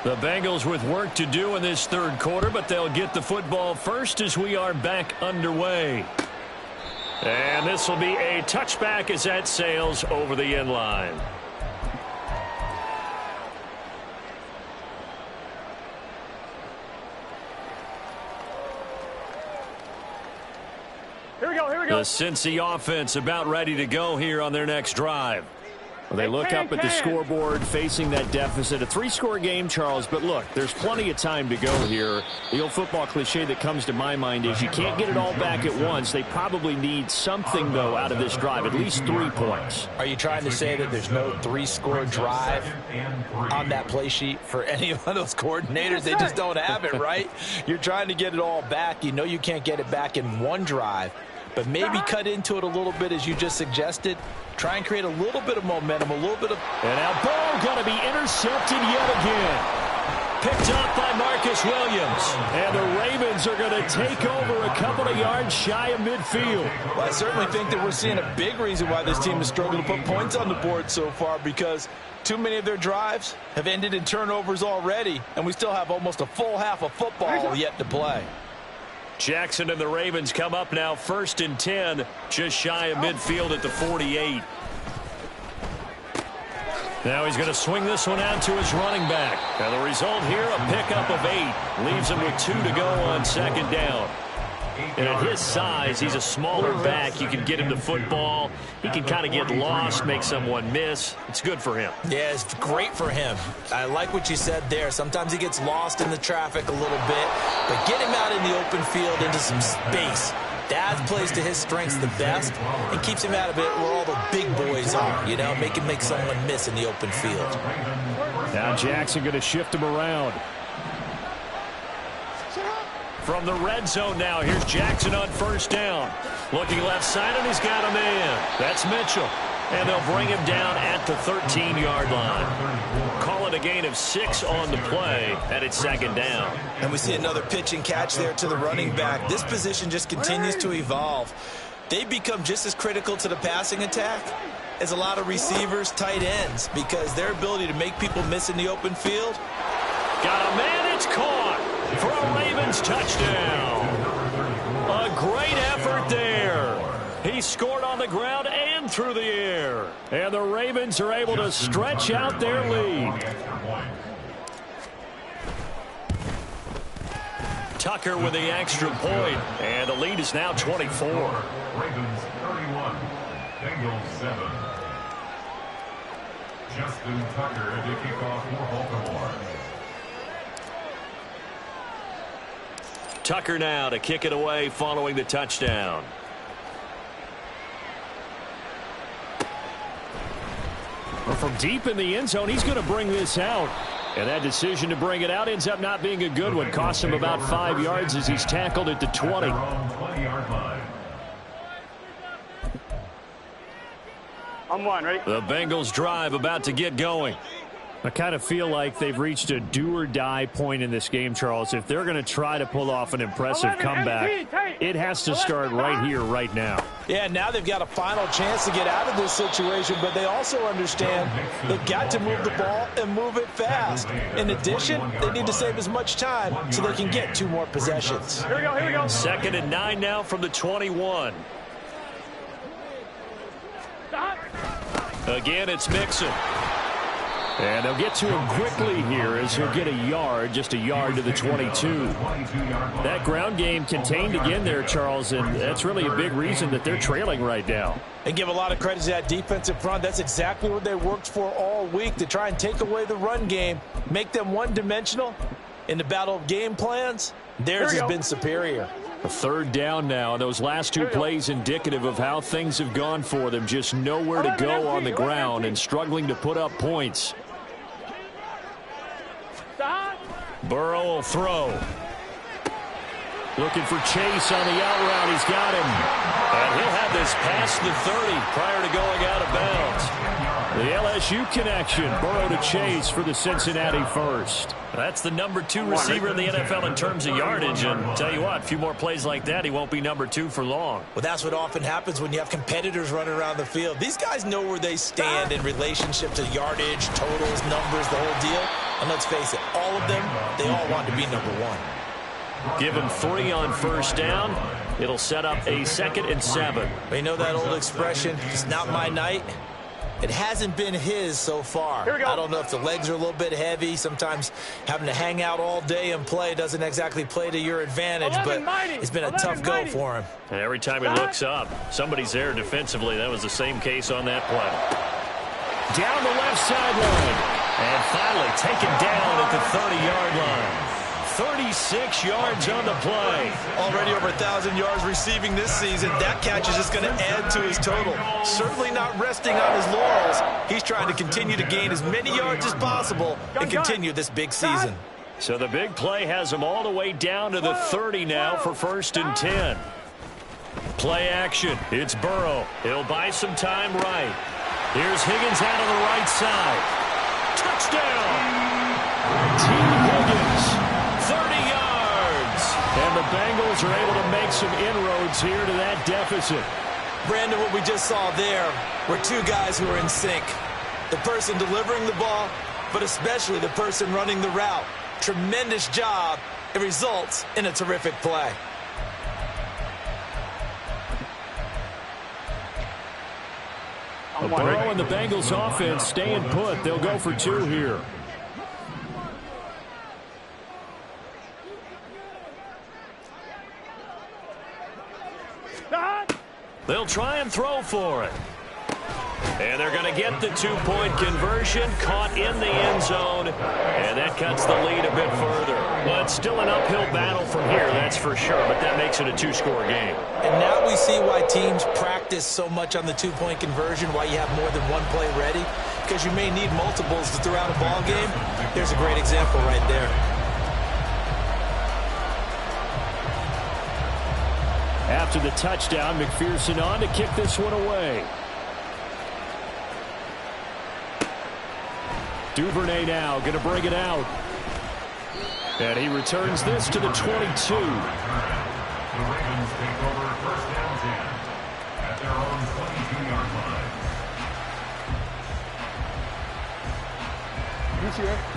The Bengals with work to do in this third quarter, but they'll get the football first as we are back underway. And this will be a touchback as that sails over the end line. Here we go, here we go. The Cincy offense about ready to go here on their next drive. Well, they look up at the scoreboard facing that deficit. A 3-score game, Charles, but look, there's plenty of time to go here. The old football cliche that comes to my mind is you can't get it all back at once. They probably need something, though, out of this drive, at least 3 points. Are you trying to say that there's no 3-score drive on that play sheet for any of those coordinators? They just don't have it, right? You're trying to get it all back. You know you can't get it back in one drive, but maybe cut into it a little bit as you just suggested. Try and create a little bit of momentum, a little bit of... And now Burrow going to be intercepted yet again. Picked up by Marcus Williams. And the Ravens are going to take over a couple of yards shy of midfield. Well, I certainly think that we're seeing a big reason why this team is struggling to put points on the board so far, because too many of their drives have ended in turnovers already, and we still have almost a full half of football yet to play. Jackson and the Ravens come up now 1st and 10, just shy of midfield at the 48. Now he's going to swing this one out to his running back. And the result here, a pickup of 8. Leaves him with 2 to go on 2nd down. And at his size, he's a smaller back. You can get him the football. He can kind of get lost, make someone miss. It's good for him. Yeah, it's great for him. I like what you said there. Sometimes he gets lost in the traffic a little bit, but get him out in the open field into some space. That plays to his strengths the best and keeps him out of it where all the big boys are, you know, make him make someone miss in the open field. Now Jackson going to shift him around. From the red zone now, here's Jackson on 1st down. Looking left side, and he's got a man. That's Mitchell. And they'll bring him down at the 13-yard line. Call it a gain of 6 on the play, and it's 2nd down. And we see another pitch and catch there to the running back. This position just continues to evolve. They become just as critical to the passing attack as a lot of receivers, tight ends, because their ability to make people miss in the open field. Got a man, it's caught for a Ravens touchdown. A great effort there. He scored on the ground and through the air. And the Ravens are able to stretch out their lead. Tucker with the extra point, and the lead is now 24. Ravens 31, Bengals 7. Justin Tucker to kick off for Baltimore. Tucker now to kick it away following the touchdown. Well, from deep in the end zone, he's going to bring this out. And that decision to bring it out ends up not being a good one. Cost him about 5 yards as he's tackled at the 20. I'm 1, ready? The Bengals drive about to get going. I kind of feel like they've reached a do-or-die point in this game, Charles. If they're going to try to pull off an impressive comeback, it has to start right here, right now. Yeah, now they've got a final chance to get out of this situation, but they also understand they've got to move the ball and move it fast. In addition, they need to save as much time so they can get 2 more possessions. Here we go, here we go. 2nd and 9 now from the 21. Stop. Again, it's Mixon. And they'll get to him quickly here as he'll get a yard, just a yard to the 22. That ground game contained again there, Charles, and that's really a big reason that they're trailing right now. And give a lot of credit to that defensive front. That's exactly what they worked for all week, to try and take away the run game, make them one-dimensional. In the battle of game plans, theirs has been superior. A third down now, and those last two plays indicative of how things have gone for them. Just nowhere to go on the ground and struggling to put up points. Burrow will throw. Looking for Chase on the out route. He's got him. And he'll have this past the 30 prior to going out of bounds. The LSU connection. Burrow to Chase for the Cincinnati first. That's the number 2 receiver in the NFL in terms of yardage. And tell you what, a few more plays like that, he won't be number 2 for long. Well, that's what often happens when you have competitors running around the field. These guys know where they stand in relationship to yardage, totals, numbers, the whole deal. And let's face it, all of them, they all want to be number 1. Give him 3 on first down. It'll set up a 2nd and 7. You know that old expression, it's not my night? It hasn't been his so far. I don't know if the legs are a little bit heavy. Sometimes having to hang out all day and play doesn't exactly play to your advantage, but it's been a tough go for him. And every time he looks up, somebody's there defensively. That was the same case on that play. Down the left sideline. And finally taken down at the 30-yard line. 36 yards on the play. Already over 1,000 yards receiving this season. That catch is just going to add to his total. Certainly not resting on his laurels. He's trying to continue to gain as many yards as possible and continue this big season. So the big play has him all the way down to the 30 now for 1st and 10. Play action. It's Burrow. He'll buy some time right. Here's Higgins out on the right side. Touchdown! T. Higgins. 30 yards. And the Bengals are able to make some inroads here to that deficit. Brandon, what we just saw there were 2 guys who are in sync. The person delivering the ball, but especially the person running the route. Tremendous job. It results in a terrific play. Burrow and the Bengals offense staying put. They'll go for 2 here. They'll try and throw for it. And they're going to get the 2-point conversion, caught in the end zone, and that cuts the lead a bit further. Well, it's still an uphill battle from here, that's for sure, but that makes it a 2-score game. And now we see why teams practice so much on the 2-point conversion, why you have more than one play ready, because you may need multiples throughout a ball game. Here's a great example right there. After the touchdown, McPherson on to kick this one away. Duvernay now going to bring it out. And he returns this to the 22. The Ravens take over 1st and 10 at their own 22-yard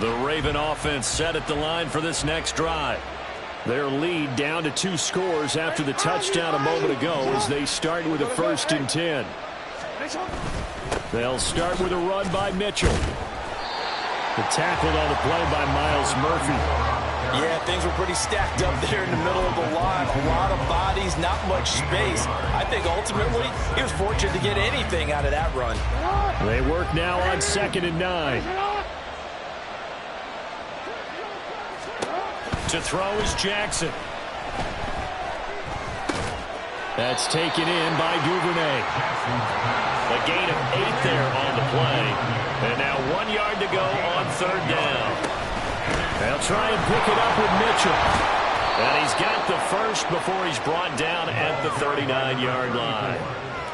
line. The Raven offense set at the line for this next drive. Their lead down to 2 scores after the touchdown a moment ago as they start with a 1st and 10. They'll start with a run by Mitchell. The tackled on the play by Miles Murphy. Yeah, things were pretty stacked up there in the middle of the line. A lot of bodies, not much space. I think ultimately he was fortunate to get anything out of that run. They work now on 2nd and 9. To throw is Jackson. That's taken in by Duvernay. A gain of 8 there on the play. And now 1 yard to go on 3rd down. They'll try and pick it up with Mitchell. And he's got the first before he's brought down at the 39-yard line.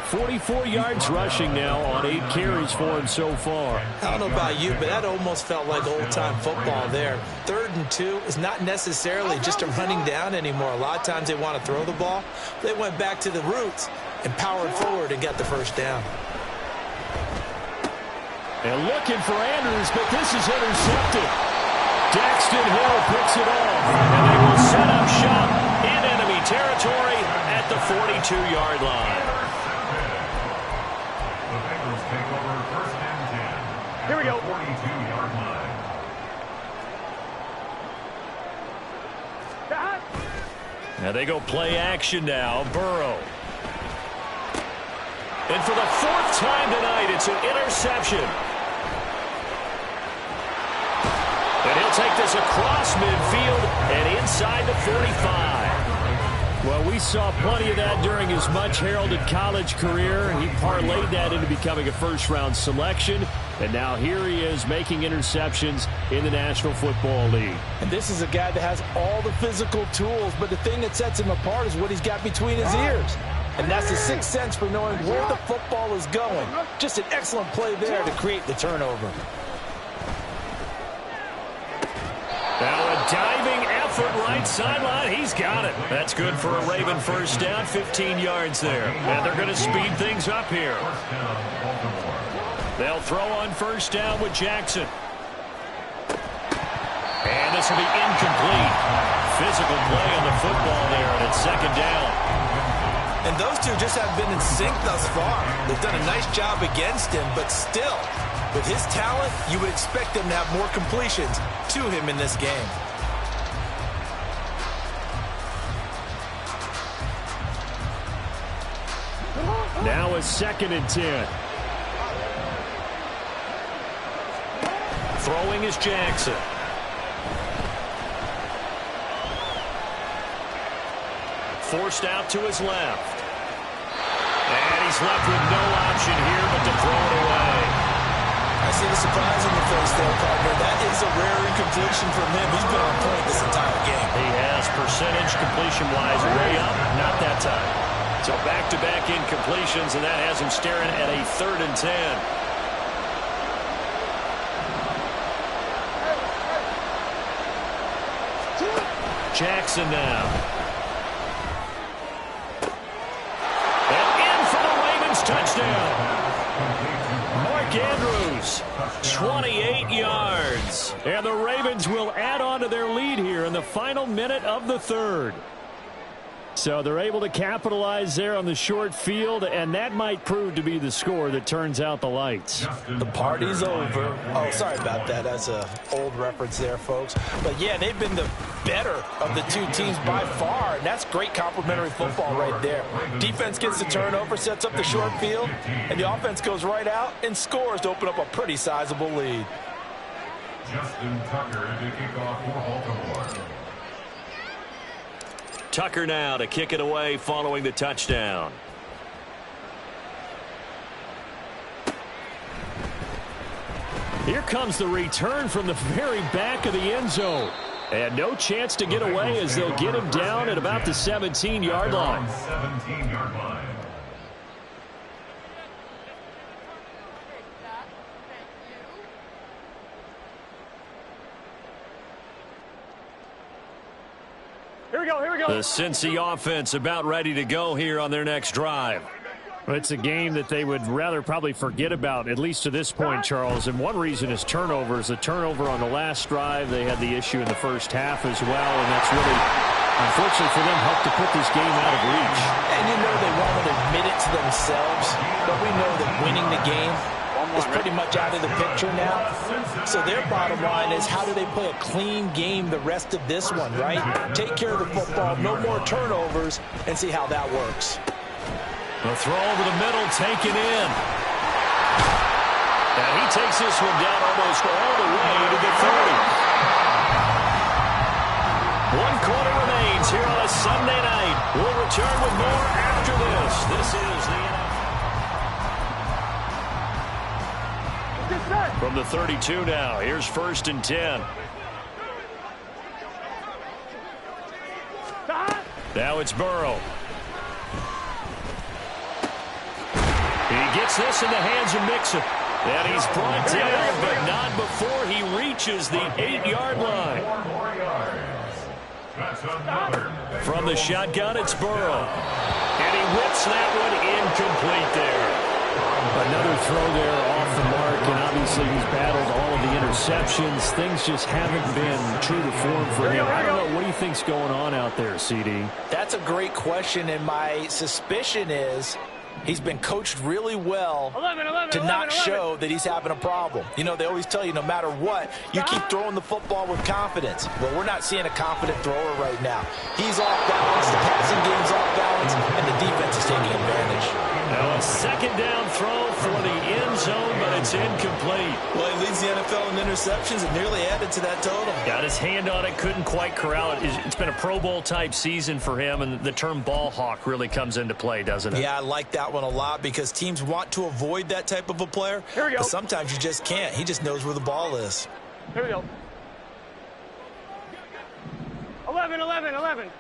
44 yards rushing now on 8 carries for him so far. I don't know about you, but that almost felt like old-time football there. 3rd and 2 is not necessarily just a running down anymore. A lot of times they want to throw the ball. They went back to the roots and powered forward and got the first down. And looking for Andrews, but this is intercepted. Daxton Hill picks it off. And they will set up shop in enemy territory at the 42-yard line. The Bengals take over 1st and 10 Here we go. 42-yard line. Now they go play action now. Burrow. And for the fourth time tonight, it's an interception. And he'll take this across midfield and inside the 45. Well, we saw plenty of that during his much-heralded college career. He parlayed that into becoming a first-round selection. And now here he is making interceptions in the National Football League. And this is a guy that has all the physical tools, but the thing that sets him apart is what he's got between his ears. And that's the sixth sense for knowing where the football is going. Just an excellent play there to create the turnover. Now a diving effort right sideline. He's got it. That's good for a Raven first down, 15 yards there. And they're going to speed things up here. They'll throw on first down with Jackson. And this will be incomplete. Physical play on the football there, and it's second down. And those two just have been in sync thus far. They've done a nice job against him, but still, with his talent, you would expect him to have more completions to him in this game. Now a 2nd and 10. Throwing is Jackson. Forced out to his left. And he's left with no option here but to throw it away. I see the surprise on your face there, partner. That is a rare incompletion from him. He's been on point this entire game. He has percentage completion-wise way up, not that time. So back-to-back incompletions, and that has him staring at a 3rd and 10. Jackson now. And in for the Ravens touchdown. Mark Andrews, 28 yards. And the Ravens will add on to their lead here in the final minute of the 3rd. So they're able to capitalize there on the short field, and that might prove to be the score that turns out the lights. The party's over. Oh, sorry about that. That's an old reference there, folks. But, yeah, they've been the better of the two teams by far, and that's great complementary football right there. Defense gets the turnover, sets up the short field, and the offense goes right out and scores to open up a pretty sizable lead. Justin Tucker to kick off for Baltimore. Tucker now to kick it away following the touchdown. Here comes the return from the very back of the end zone. And no chance to get away as they'll get him down at about the 17-yard line. 17-yard line. Here we go, here we go. The Cincy offense about ready to go here on their next drive. It's a game that they would rather probably forget about, at least to this point, Charles. And one reason is turnovers. The turnover on the last drive, they had the issue in the first half as well, and that's really, unfortunately for them, helped to put this game out of reach. And you know they won't admit it to themselves, but we know that winning the game is pretty much out of the picture now. So their bottom line is, how do they play a clean game the rest of this one, right? Take care of the football, no more turnovers, and see how that works. The throw over the middle, taken in. And he takes this one down almost all the way to the 30. 1 quarter remains here on a Sunday night. We'll return with more after this. This is the NFL. From the 32 now, here's 1st and 10. Now it's Burrow. He gets this in the hands of Mixon. And he's brought down, but not before he reaches the 8-yard line. From the shotgun, it's Burrow. And he whips that one incomplete there. Another throw there off the mark, and obviously he's battled all of the interceptions. Things just haven't been true to form for him. I don't know. What do you think's going on out there, CD? That's a great question, and my suspicion is He's been coached really well to not show that he's having a problem. You know, they always tell you no matter what, you keep throwing the football with confidence. Well, we're not seeing a confident thrower right now. He's off balance, the passing game's off balance, and the defense is taking advantage. Now a second down throw for the end zone, but it's incomplete. Well, he leads the NFL in interceptions and nearly added to that total. Got his hand on it, couldn't quite corral it. It's been a Pro Bowl type season for him, and the term ball hawk really comes into play, doesn't it? Yeah, I like that one a lot because teams want to avoid that type of a player. Here we go. But sometimes you just can't. He just knows where the ball is. Here we go. 11.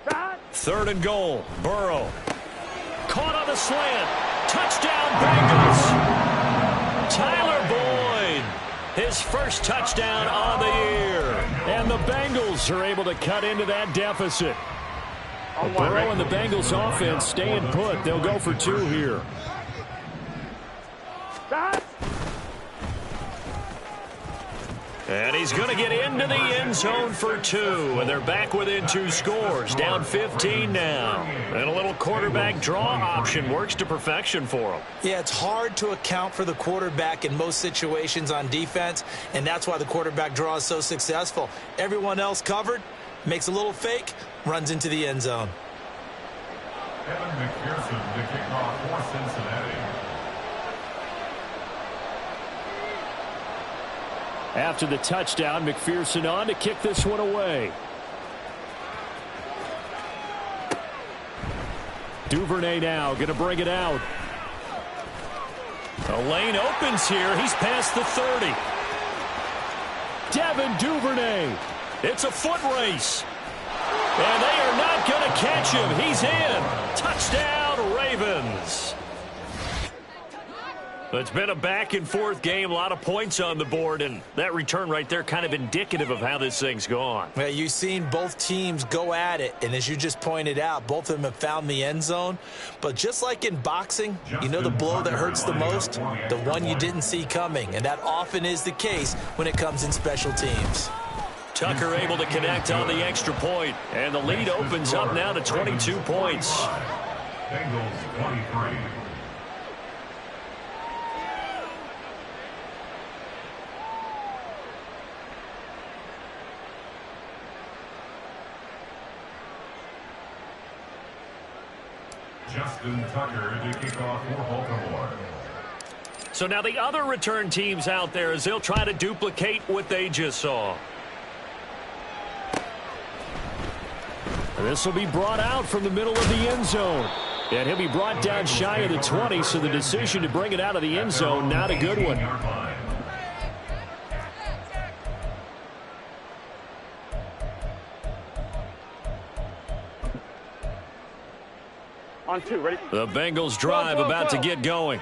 Shot. 3rd and goal. Burrow. Caught on the slant. Touchdown, Bengals. Tyler Boyd. His first touchdown on the year. And the Bengals are able to cut into that deficit. Burrow and the Bengals offense staying put. They'll go for 2 here. Shot. And he's going to get into the end zone for 2. And they're back within 2 scores. Down 15 now. And a little quarterback draw option works to perfection for him. Yeah, it's hard to account for the quarterback in most situations on defense, and that's why the quarterback draw is so successful. Everyone else covered, makes a little fake, runs into the end zone. Evan McPherson to kick off for Cincinnati. After the touchdown, McPherson on to kick this one away. Duvernay now going to bring it out. The lane opens here. He's past the 30. Devin Duvernay. It's a foot race. And they are not going to catch him. He's in. Touchdown, Ravens. It's been a back-and-forth game, a lot of points on the board, and that return right there kind of indicative of how this thing's gone. Well, you've seen both teams go at it, and as you just pointed out, both of them have found the end zone. But just like in boxing, you know the blow that hurts the most? The one you didn't see coming, and that often is the case when it comes in special teams. Tucker able to connect on the extra point, and the lead opens up now to 22 points. Bengals 23. Justin Tucker to kick off for Baltimore. So now the other return teams out there as they'll try to duplicate what they just saw. This will be brought out from the middle of the end zone. And he'll be brought down shy of the 20, so the decision to bring it out of the end zone, not a good one. On 2, ready? The Bengals drive about to get going.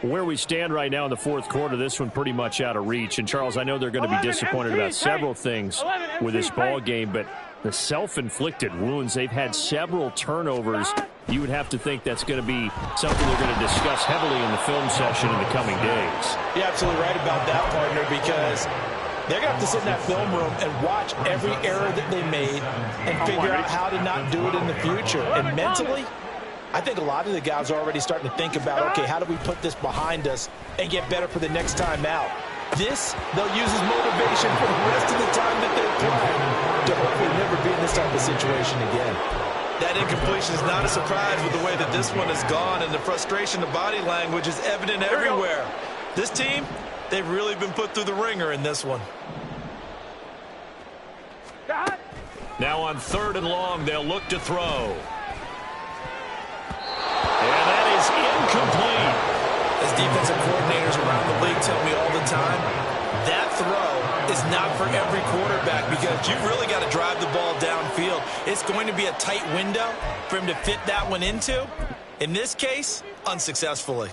Where we stand right now in the fourth quarter, this one pretty much out of reach. And, Charles, I know they're going to be disappointed about several things with this ball game, but the self-inflicted wounds, they've had several turnovers. You would have to think that's going to be something they're going to discuss heavily in the film session in the coming days. You're absolutely right about that, partner, because they're going to have to sit in that film room and watch every error that they made and figure out how to not do it in the future. And mentally, I think a lot of the guys are already starting to think about, okay, how do we put this behind us and get better for the next time out? This, they'll use as motivation for the rest of the time that they play to hopefully never be in this type of situation again. That incompletion is not a surprise with the way that this one has gone, and the frustration, the body language is evident everywhere. This team, they've really been put through the ringer in this one. Now on 3rd and long, they'll look to throw. And that is incomplete. As defensive coordinators around the league tell me all the time, that throw is not for every quarterback because you've really got to drive the ball downfield. It's going to be a tight window for him to fit that one into. In this case, unsuccessfully.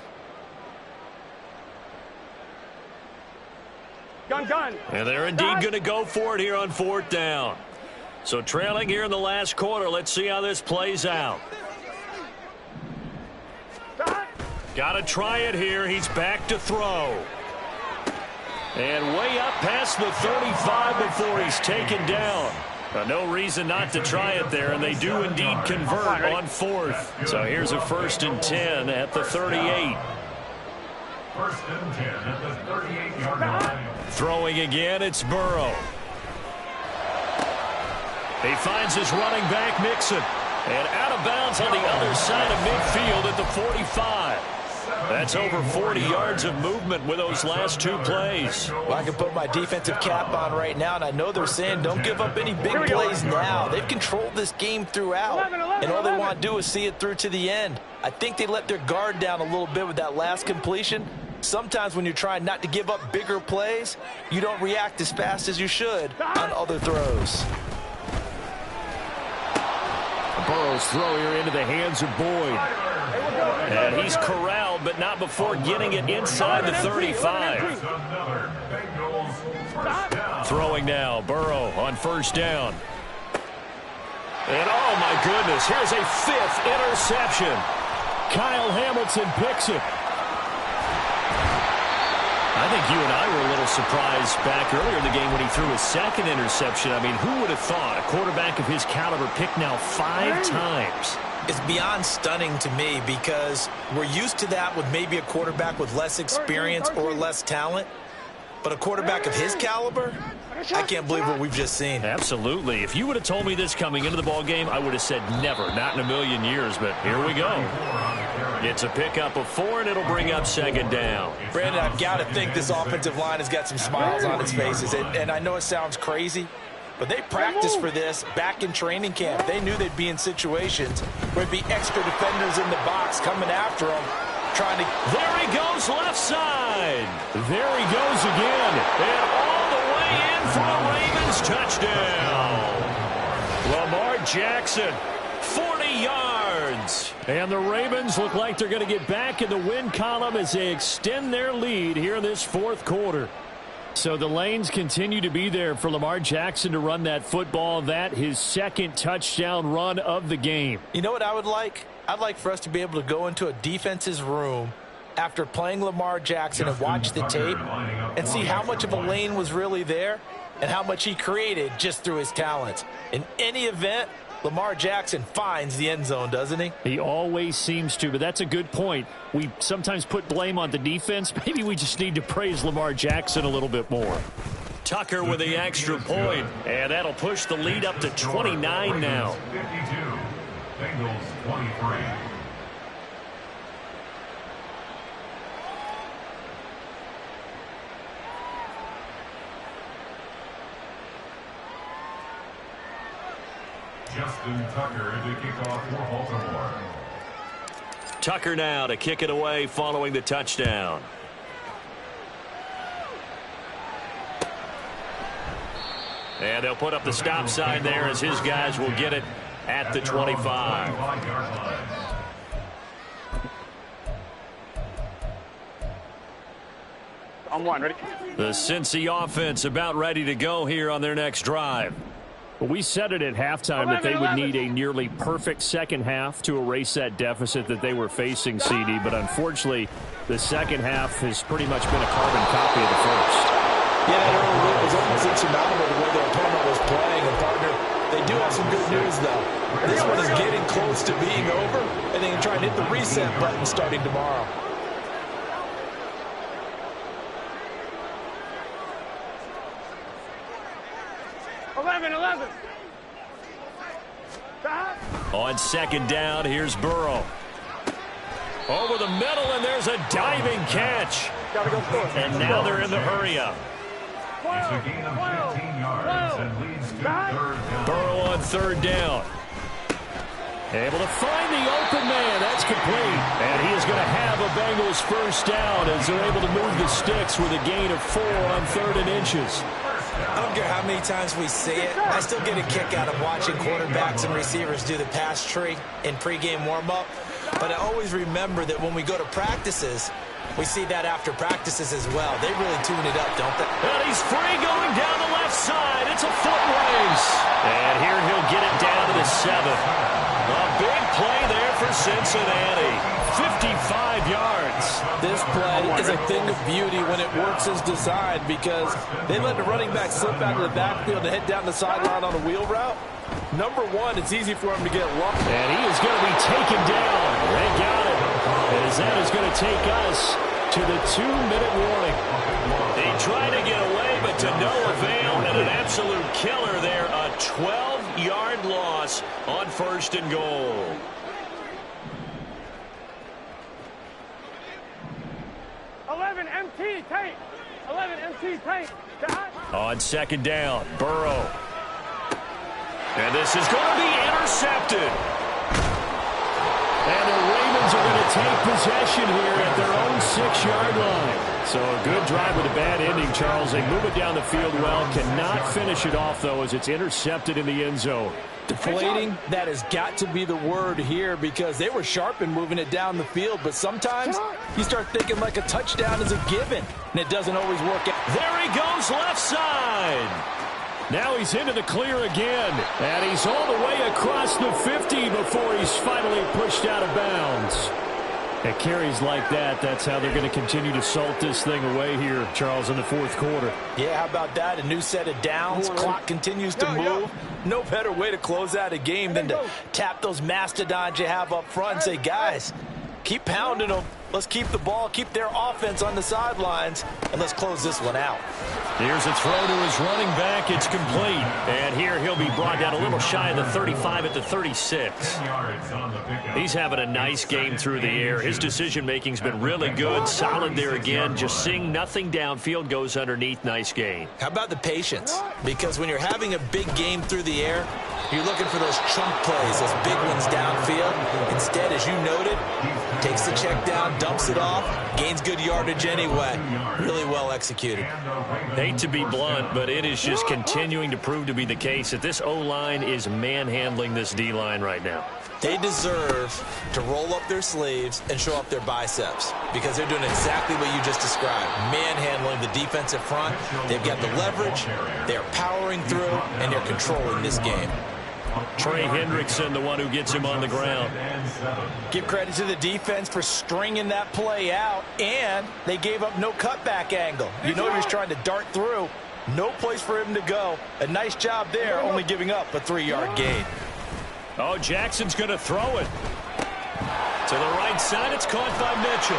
Gun. And they're indeed going to go for it here on 4th down. So trailing here in the last quarter, let's see how this plays out. Got to try it here. He's back to throw. And way up past the 35 before he's taken down. No reason not to try it there, and they do indeed convert on fourth. So here's a 1st and 10 at the 38. 1st and 10 at the 38-yard line. Throwing again, it's Burrow. He finds his running back, Mixon. And out of bounds on the other side of midfield at the 45. That's over 40 yards of movement with those last 2 plays. Well, I can put my defensive cap on right now, and I know they're saying don't give up any big plays now. They've controlled this game throughout, and all they want to do is see it through to the end. I think they let their guard down a little bit with that last completion. Sometimes when you're trying not to give up bigger plays, you don't react as fast as you should on other throws. Burrow's throw here into the hands of Boyd. And he's corralled, but not before getting it inside the 35. Throwing now, Burrow on 1st down. And oh my goodness, here's a 5th interception. Kyle Hamilton picks it. I think you and I were a little surprised back earlier in the game when he threw his 2nd interception. I mean, who would have thought a quarterback of his caliber picked now 5 times? It's beyond stunning to me because we're used to that with maybe a quarterback with less experience or less talent. But a quarterback of his caliber, I can't believe what we've just seen. Absolutely. If you would have told me this coming into the ball game, I would have said never, not in a million years. But here we go. It's a pickup of 4, and it'll bring up 2nd down. Brandon, I've got to think this offensive line has got some smiles on its faces. And I know it sounds crazy, but they practiced for this back in training camp. They knew they'd be in situations where there'd be extra defenders in the box coming after them. There he goes, left side. There he goes again. And all the way in for a Ravens touchdown. Lamar Jackson, 40 yards. And the Ravens look like they're going to get back in the win column as they extend their lead here in this 4th quarter. So the lanes continue to be there for Lamar Jackson to run that football. That his 2nd touchdown run of the game. You know what I would like? I'd like for us to be able to go into a defense's room after playing Lamar Jackson and watch the tape and see how much of a lane was really there and how much he created just through his talents. In any event, Lamar Jackson finds the end zone, doesn't he? He always seems to, but that's a good point. We sometimes put blame on the defense. Maybe we just need to praise Lamar Jackson a little bit more. Tucker with the extra point, and that'll push the lead up to 29 now. 52, Bengals 23. Justin Tucker to kick off for Baltimore. Tucker now to kick it away following the touchdown. And they'll put up the stop sign there as his guys will get it at the 25. On 1, ready? The Cincy offense about ready to go here on their next drive. Well, we said it at halftime that they would need a nearly perfect second half to erase that deficit that they were facing, CD. But unfortunately, the second half has pretty much been a carbon copy of the first. Yeah, that early lead was almost insurmountable the way their opponent was playing. And, partner, they do have some good news, though. This one is getting close to being over, and they can try and hit the reset button starting tomorrow. On second down, here's Burrow. Over the middle, and there's a diving catch. And now they're in the hurry-up. It's a gain of 15 yards and leads to 3rd down. Burrow on 3rd down. Able to find the open man. That's complete. And he is going to have a Bengals 1st down as they're able to move the sticks with a gain of 4 on 3rd and inches. I don't care how many times we see it. I still get a kick out of watching quarterbacks and receivers do the pass tree in pregame warm-up. But I always remember that when we go to practices, we see that after practices as well. They really tune it up, don't they? And he's free going down the left side. It's a foot race. And here he'll get it down to the 7. A big play there for Cincinnati. 55 yards. This play is a thing of beauty when it works as designed because they let the running back slip out of the backfield and head down the sideline on a wheel route. Number one, it's easy for him to get lost. And he is going to be taken down. They got it. As that is going to take us to the 2-minute warning. They tried to get away, but to no avail, and an absolute killer there. A 12-yard loss on 1st and goal. MT tank. 11 MT tank. On 2nd down, Burrow. And this is going to be intercepted. And the Ravens are going to take possession here at their own 6-yard line. So a good drive with a bad ending, Charles. They move it down the field well. Cannot finish it off, though, as it's intercepted in the end zone. Deflating, that has got to be the word here because they were sharp in moving it down the field. But sometimes you start thinking like a touchdown is a given, and it doesn't always work out. There he goes left side. Now he's into the clear again, and he's all the way across the 50 before he's finally pushed out of bounds. At carries like that, that's how they're going to continue to salt this thing away here, Charles, in the 4th quarter. Yeah, how about that? A new set of downs. Clock continues to move. No better way to close out a game than to tap those mastodons you have up front and say, guys, keep pounding them. Let's keep the ball, keep their offense on the sidelines, and let's close this one out. Here's a throw to his running back. It's complete. And here he'll be brought down a little shy of the 35 at the 36. He's having a nice game through the air. His decision-making's been really good. Solid there again. Just seeing nothing downfield, goes underneath. Nice gain. How about the patience? Because when you're having a big game through the air, you're looking for those chunk plays, those big ones downfield. Instead, as you noted, takes the check down, dumps it off, gains good yardage anyway. Really well executed. Hate to be blunt, but it is just continuing to prove to be the case that this O-line is manhandling this D-line right now. They deserve to roll up their sleeves and show up their biceps because they're doing exactly what you just described. Manhandling the defensive front. They've got the leverage, they're powering through, and they're controlling this game. Trey Hendrickson, the one who gets him on the ground. Give credit to the defense for stringing that play out, and they gave up no cutback angle. You know he was trying to dart through. No place for him to go. A nice job there, only giving up a 3-yard gain. Oh, Jackson's going to throw it. To the right side, it's caught by Mitchell.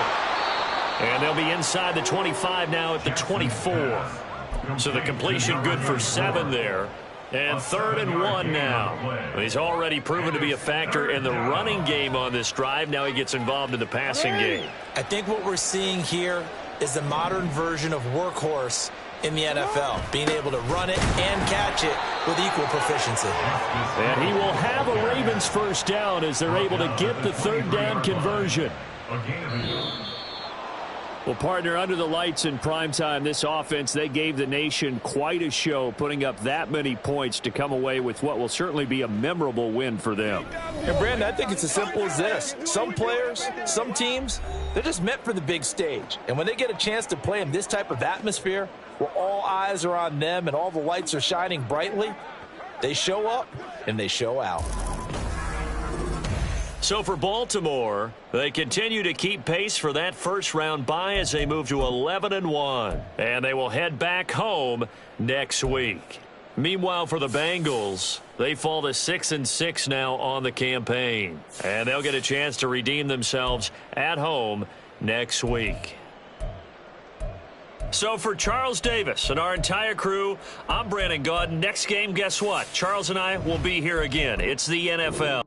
And they'll be inside the 25 now at the 24. So the completion good for 7 there. And 3rd and 1 now. He's already proven to be a factor in the running game on this drive. Now he gets involved in the passing game. I think what we're seeing here is the modern version of workhorse in the NFL, being able to run it and catch it with equal proficiency. And he will have a Ravens 1st down as they're able to get the 3rd down conversion. Well, partner, under the lights in primetime, this offense, they gave the nation quite a show, putting up that many points to come away with what will certainly be a memorable win for them. And, Brandon, I think it's as simple as this. Some players, some teams, they're just meant for the big stage. And when they get a chance to play in this type of atmosphere, where all eyes are on them and all the lights are shining brightly, they show up and they show out. So for Baltimore, they continue to keep pace for that 1st-round bye as they move to 11-1. And they will head back home next week. Meanwhile, for the Bengals, they fall to 6-6 now on the campaign. And they'll get a chance to redeem themselves at home next week. So for Charles Davis and our entire crew, I'm Brandon Gaudin. Next game, guess what? Charles and I will be here again. It's the NFL.